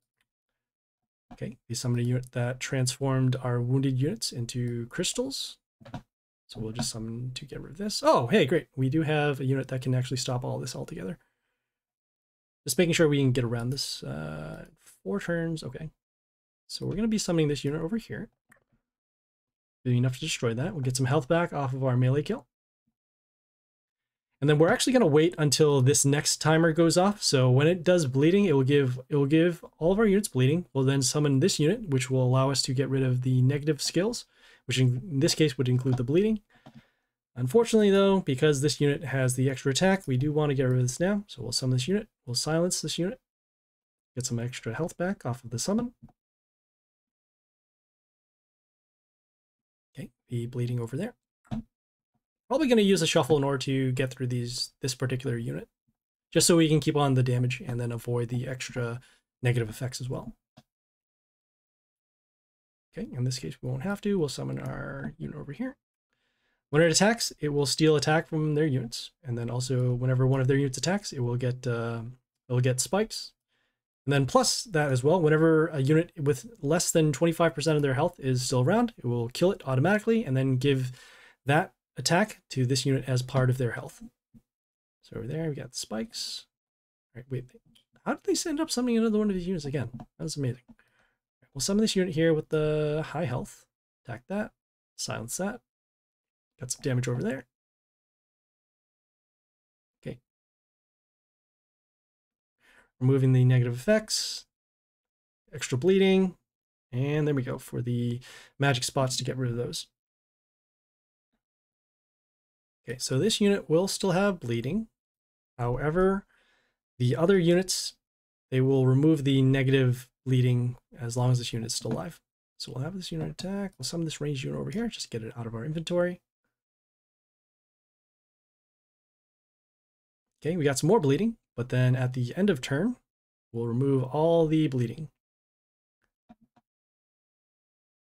Okay, they summoned a unit that transformed our wounded units into crystals. So we'll just summon to get rid of this. Oh, hey, great. We do have a unit that can actually stop all this altogether. Just making sure we can get around this. 4 turns, okay. So we're going to be summoning this unit over here. Doing enough to destroy that. We'll get some health back off of our melee kill. And then we're actually going to wait until this next timer goes off. So when it does bleeding, it will give all of our units bleeding. We'll then summon this unit, which will allow us to get rid of the negative skills, which in this case would include the bleeding. Unfortunately, though, because this unit has the extra attack, we do want to get rid of this now. So we'll summon this unit. We'll silence this unit. Get some extra health back off of the summon. Okay, the bleeding over there. Probably going to use a shuffle in order to get through this particular unit, just so we can keep on the damage and then avoid the extra negative effects as well. Okay, in this case we won't have to. We'll summon our unit over here. When it attacks, it will steal attack from their units, and then also whenever one of their units attacks, it will get spikes. And then plus that as well, whenever a unit with less than 25% of their health is still around, it will kill it automatically and then give that attack to this unit as part of their health. So over there we got the spikes. All right, wait, how did they end up summoning another one of these units again? That was amazing. we'll summon this unit here with the high health. Attack that. Silence that. Got some damage over there. Okay. Removing the negative effects. Extra bleeding. And there we go for the magic spots to get rid of those. Okay, so this unit will still have bleeding. However, the other units, they will remove the negative bleeding as long as this unit is still alive. So we'll have this unit attack. We'll summon this ranged unit over here, just get it out of our inventory. Okay, we got some more bleeding, but then at the end of turn, we'll remove all the bleeding.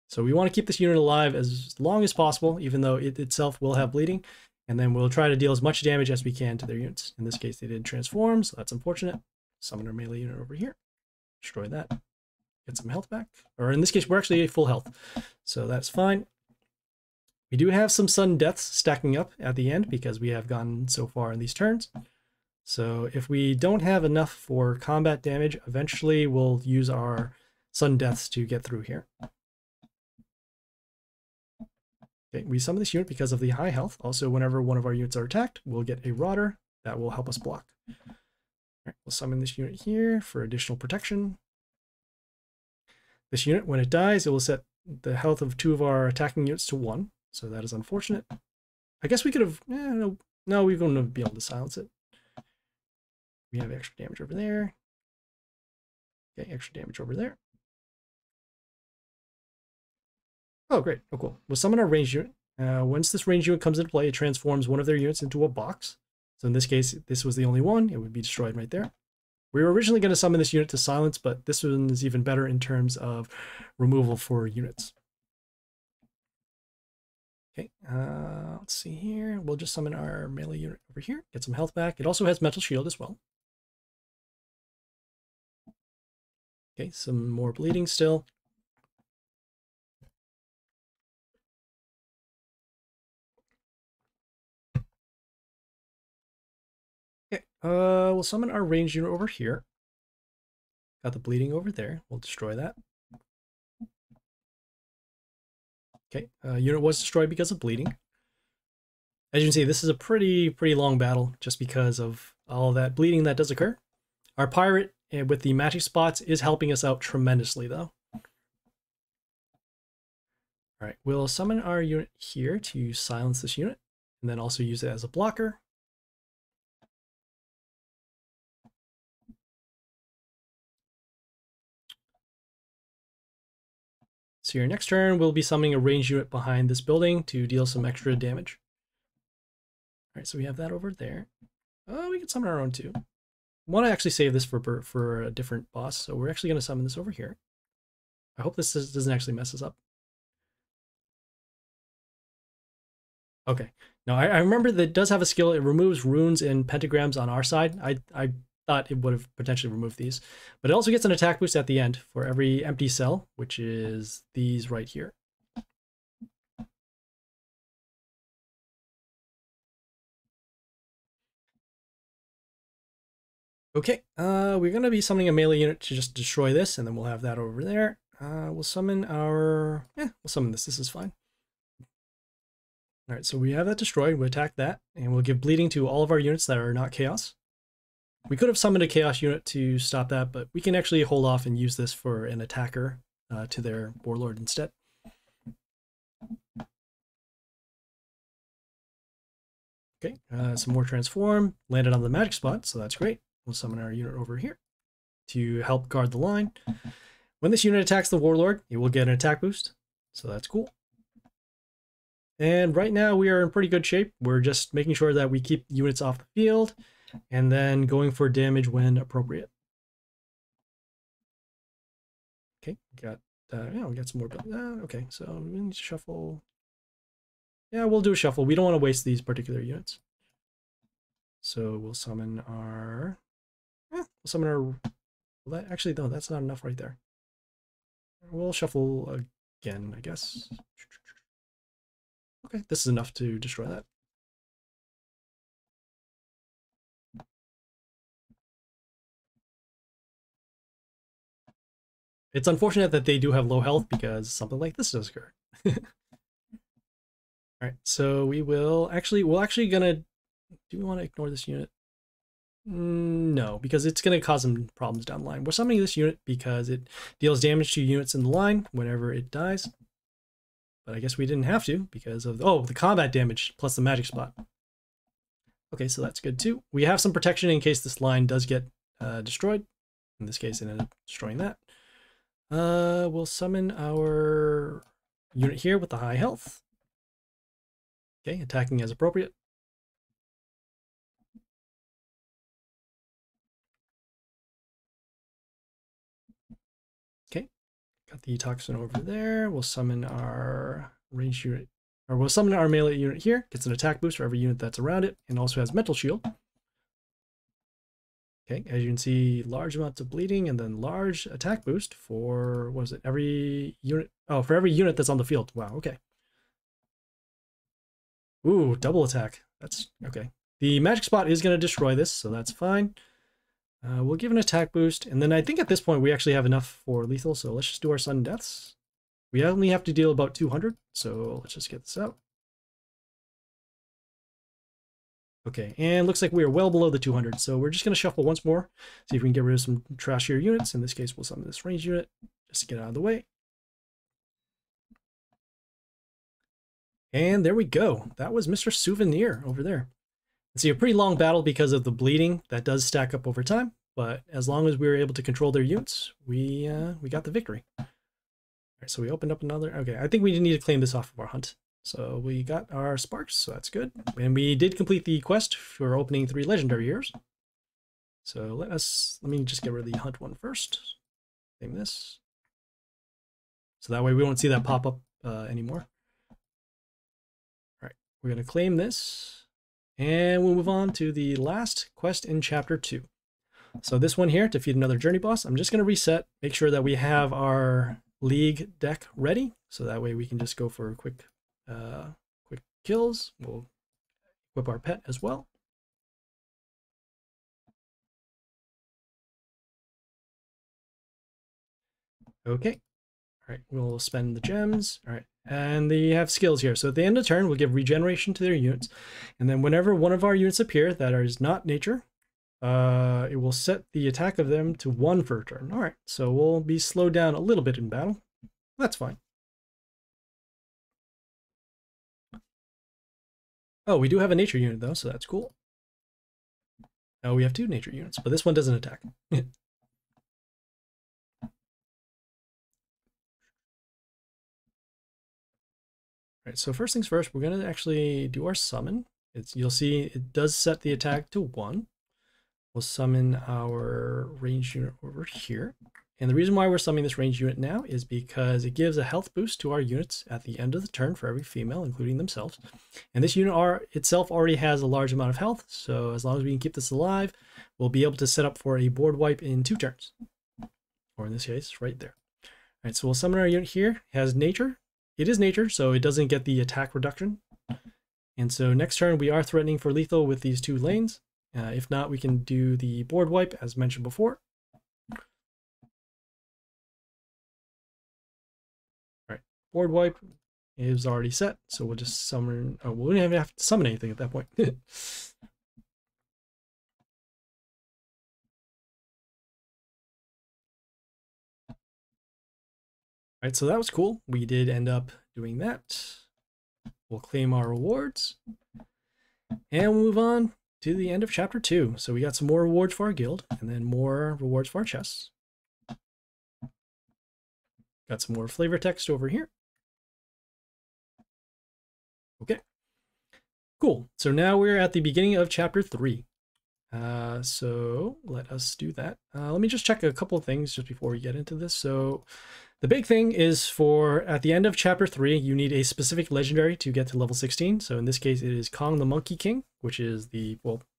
So we want to keep this unit alive as long as possible, even though it itself will have bleeding. And then we'll try to deal as much damage as we can to their units. In this case, they did transform, so that's unfortunate. Summon our melee unit over here. Destroy that. Get some health back. Or in this case, we're actually full health. So that's fine. We do have some sudden deaths stacking up at the end because we have gone so far in these turns. So if we don't have enough for combat damage, eventually we'll use our sudden deaths to get through here. Okay, we summon this unit because of the high health. Also, whenever one of our units are attacked, we'll get a Rotter that will help us block. All right, we'll summon this unit here for additional protection. This unit, when it dies, it will set the health of 2 of our attacking units to 1. So that is unfortunate. I guess we could have... no, we wouldn't be able to silence it. We have extra damage over there. Okay, extra damage over there. Oh, great. Oh, cool. We'll summon our ranged unit. Once this ranged unit comes into play, it transforms one of their units into a box. So in this case, this was the only one. It would be destroyed right there. We were originally going to summon this unit to silence, but this one is even better in terms of removal for units. Okay, let's see here. We'll just summon our melee unit over here, get some health back. It also has Mental Shield as well. Okay, some more bleeding still. Okay, we'll summon our ranged unit over here. Got the bleeding over there. We'll destroy that. Okay, unit was destroyed because of bleeding. As you can see, this is a pretty long battle just because of all that bleeding that does occur. Our pirate with the magic spots is helping us out tremendously though. All right, we'll summon our unit here to silence this unit and then also use it as a blocker. So your next turn, we'll be summoning a ranged unit behind this building to deal some extra damage. All right, so we have that over there. Oh, we can summon our own too. I want to actually save this for a different boss, so we're actually going to summon this over here. I hope this doesn't actually mess us up. Okay. Now, I remember that it does have a skill. It removes runes and pentagrams on our side. I thought it would have potentially removed these. But it also gets an attack boost at the end for every empty cell, which is these right here. Okay, we're going to be summoning a melee unit to just destroy this, and then we'll have that over there. We'll summon our... we'll summon this. This is fine. All right, so we have that destroyed. We'll attack that, and we'll give bleeding to all of our units that are not chaos. We could have summoned a chaos unit to stop that, but we can actually hold off and use this for an attacker to their warlord instead. Okay, some more transform. Landed on the magic spot, so that's great. We'll summon our unit over here to help guard the line. When this unit attacks the warlord, it will get an attack boost, so that's cool. And right now we are in pretty good shape. We're just making sure that we keep units off the field and then going for damage when appropriate. Okay, we got some more. Okay, so we need to shuffle. Yeah, we'll do a shuffle. We don't want to waste these particular units. So we'll summon our... Well, actually, no, that's not enough right there. We'll shuffle again, I guess. Okay, this is enough to destroy that. It's unfortunate that they do have low health because something like this does occur. All right, so we'll actually gonna, do we want to ignore this unit? No, because it's going to cause some problems down the line. We're summoning this unit because it deals damage to units in the line whenever it dies. But I guess we didn't have to because of, the combat damage plus the magic spot. Okay, so that's good too. We have some protection in case this line does get destroyed. In this case, it ended up destroying that. We'll summon our unit here with the high health. Okay, attacking as appropriate. Okay, got the toxin over there. We'll summon our ranged unit, or we'll summon our melee unit here. Gets an attack boost for every unit that's around it, and also has mental shield. Okay, as you can see, large amounts of bleeding and then large attack boost for, what is it, every unit? Oh, for every unit that's on the field. Wow, okay. Ooh, double attack. That's okay. The magic spot is going to destroy this, so that's fine. We'll give an attack boost, and then I think at this point we actually have enough for lethal, so let's just do our sudden deaths. We only have to deal about 200, so let's just get this out. Okay, and looks like we are well below the 200, so we're just going to shuffle once more, see if we can get rid of some trashier units. In this case, we'll summon this ranged unit, just to get out of the way. And there we go. That was Mr. Souvenir over there. See, a pretty long battle because of the bleeding that does stack up over time, but as long as we were able to control their units, we got the victory. All right, so we opened up another. Okay, I think we need to claim this off of our hunt. So we got our sparks, so that's good. And we did complete the quest for opening 3 legendary ears. So let me just get rid of the hunt one first. Claim this. So that way we won't see that pop up anymore. All right, we're going to claim this. And we'll move on to the last quest in chapter 2. So this one here, defeat another journey boss. I'm just going to reset, make sure that we have our league deck ready. So that way we can just go for quick kills. We'll equip our pet as well. Okay. All right, we'll spend the gems. All right, and they have skills here. So at the end of turn, we'll give regeneration to their units. And then whenever one of our units appear that is not nature, it will set the attack of them to 1 for a turn. All right, so we'll be slowed down a little bit in battle. That's fine. Oh, we do have a nature unit though, so that's cool. Oh, we have 2 nature units, but this one doesn't attack. Alright, so first things first, we're going to actually do our summon. You'll see it does set the attack to 1. We'll summon our ranged unit over here. And the reason why we're summoning this ranged unit now is because it gives a health boost to our units at the end of the turn for every female, including themselves. And this unit itself already has a large amount of health, so as long as we can keep this alive, we'll be able to set up for a board wipe in 2 turns. Or in this case, right there. Alright, so we'll summon our unit here. It has nature. It is nature, so it doesn't get the attack reduction. And so next turn, we are threatening for lethal with these 2 lanes. If not, we can do the board wipe, as mentioned before. All right, board wipe is already set, so we'll just summon. Oh, we don't even have to summon anything at that point. All right, so that was cool. We did end up doing that. We'll claim our rewards, and we'll move on to the end of chapter 2. So we got some more rewards for our guild, and then more rewards for our chests. Got some more flavor text over here. Okay, cool. So now we're at the beginning of chapter 3. So let us do that. Let me just check a couple of things just before we get into this. So the big thing is for at the end of chapter 3, you need a specific legendary to get to level 16. So in this case, it is Kong the Monkey King, which is the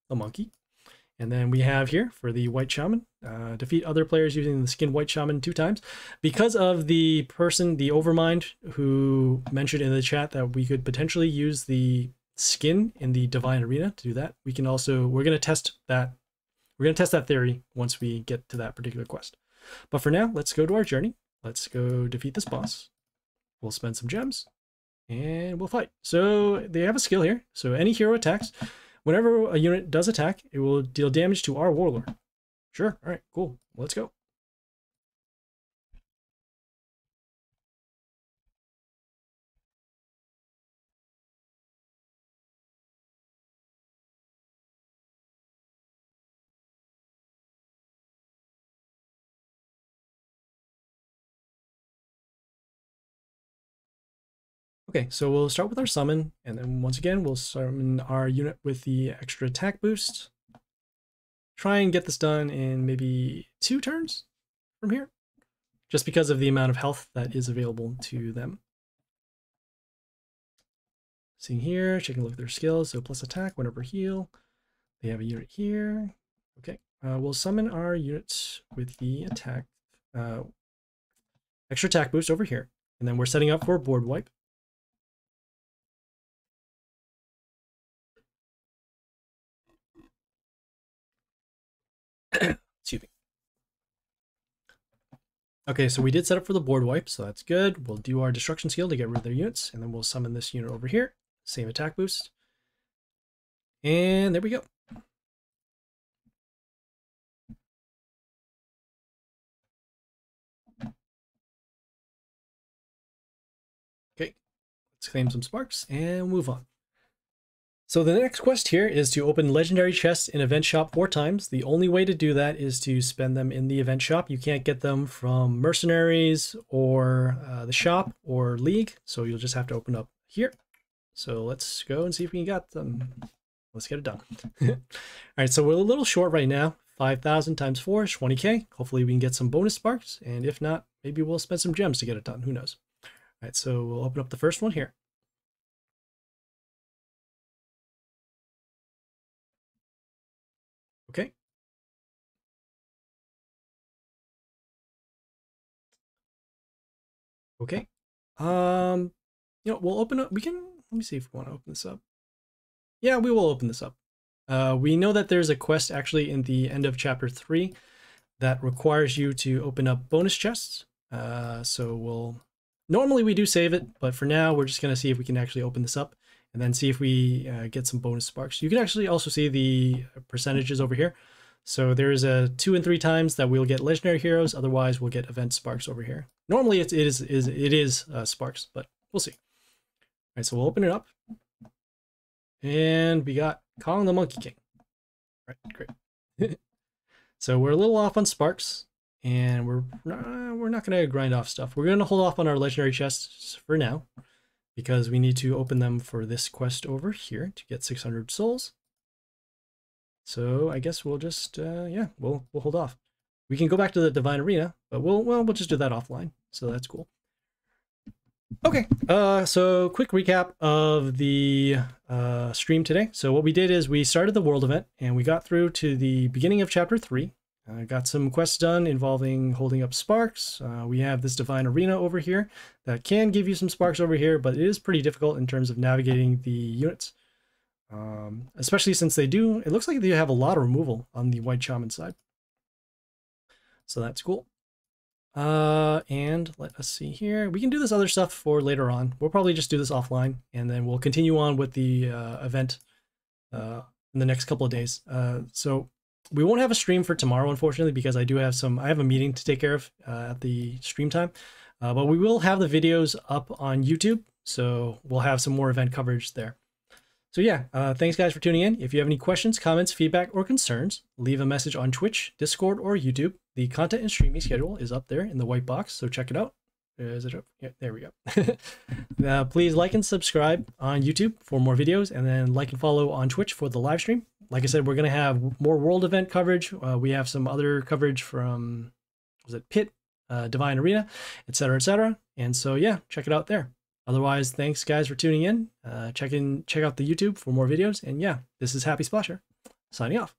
monkey. And then we have here for the White Shaman, defeat other players using the skin White Shaman 2 times. Because of the person, the Overmind, who mentioned in the chat that we could potentially use the skin in the Divine Arena to do that, we're going to test that. We're going to test that theory once we get to that particular quest. But for now, let's go to our journey. let's go defeat this boss. We'll spend some gems and we'll fight. So they have a skill here. So any hero attacks, whenever a unit does attack, it will deal damage to our Warlord. Sure. All right, cool. Let's go. Okay, so we'll start with our summon, and then once again, we'll summon our unit with the extra attack boost. Try and get this done in maybe 2 turns from here, just because of the amount of health that is available to them. Seeing here, taking a look at their skills, so plus attack, whenever heal. They have a unit here. Okay, we'll summon our units with the attack, extra attack boost over here, and then we're setting up for a board wipe. Excuse me. Okay, so we did set up for the board wipe, so that's good. We'll do our destruction skill to get rid of their units, and then we'll summon this unit over here. Same attack boost. And there we go. Okay, let's claim some sparks and move on. So the next quest here is to open legendary chests in event shop 4 times. The only way to do that is to spend them in the event shop. You can't get them from mercenaries or the shop or league, so you'll just have to open up here. So let's go and see if we can get them. Let's get it done. All right, so we're a little short right now. 5,000 times 4 is 20k. Hopefully we can get some bonus sparks, and if not, maybe we'll spend some gems to get it done. Who knows? All right, so we'll open up the first one here. Okay. Okay. You know, we'll open up, let me see if we want to open this up. Yeah, we will open this up. We know that there's a quest actually in the end of chapter 3 that requires you to open up bonus chests. So normally we do save it, but for now we're just going to see if we can actually open this up and then see if we get some bonus sparks. You can actually also see the percentages over here. So there's a 2 and 3 times that we'll get legendary heroes. Otherwise we'll get event sparks over here. Normally it is sparks, but we'll see. All right, so we'll open it up. And we got Kong the Monkey King. All right, great. So we're a little off on sparks, and we're not going to grind off stuff. We're going to hold off on our legendary chests for now, because we need to open them for this quest over here to get 600 souls. So I guess we'll just yeah, we'll hold off. We can go back to the Divine Arena, but we'll just do that offline. So that's cool. Okay, so quick recap of the stream today. So what we did is we started the world event and we got through to the beginning of chapter 3. Got some quests done involving holding up sparks. We have this Divine Arena over here that can give you some sparks over here, but it is pretty difficult in terms of navigating the units. Especially since it looks like they have a lot of removal on the White Shaman side. So that's cool. And let us see here. We can do this other stuff for later on. We'll probably just do this offline, and then we'll continue on with the event in the next couple of days. So we won't have a stream for tomorrow, unfortunately, because I have a meeting to take care of at the stream time. But we will have the videos up on YouTube, so we'll have some more event coverage there. So yeah, thanks guys for tuning in. If you have any questions, comments, feedback, or concerns, leave a message on Twitch, Discord, or YouTube. The content and streaming schedule is up there in the white box, so check it out. Is it up? Yeah, there we go. Please like and subscribe on YouTube for more videos, and then like and follow on Twitch for the live stream. Like I said, we're going to have more world event coverage. We have some other coverage from, Pit, Divine Arena, etc., etc. And so yeah, check it out there. Otherwise, thanks guys for tuning in. Check out the YouTube for more videos. And yeah, this is Happysplasher signing off.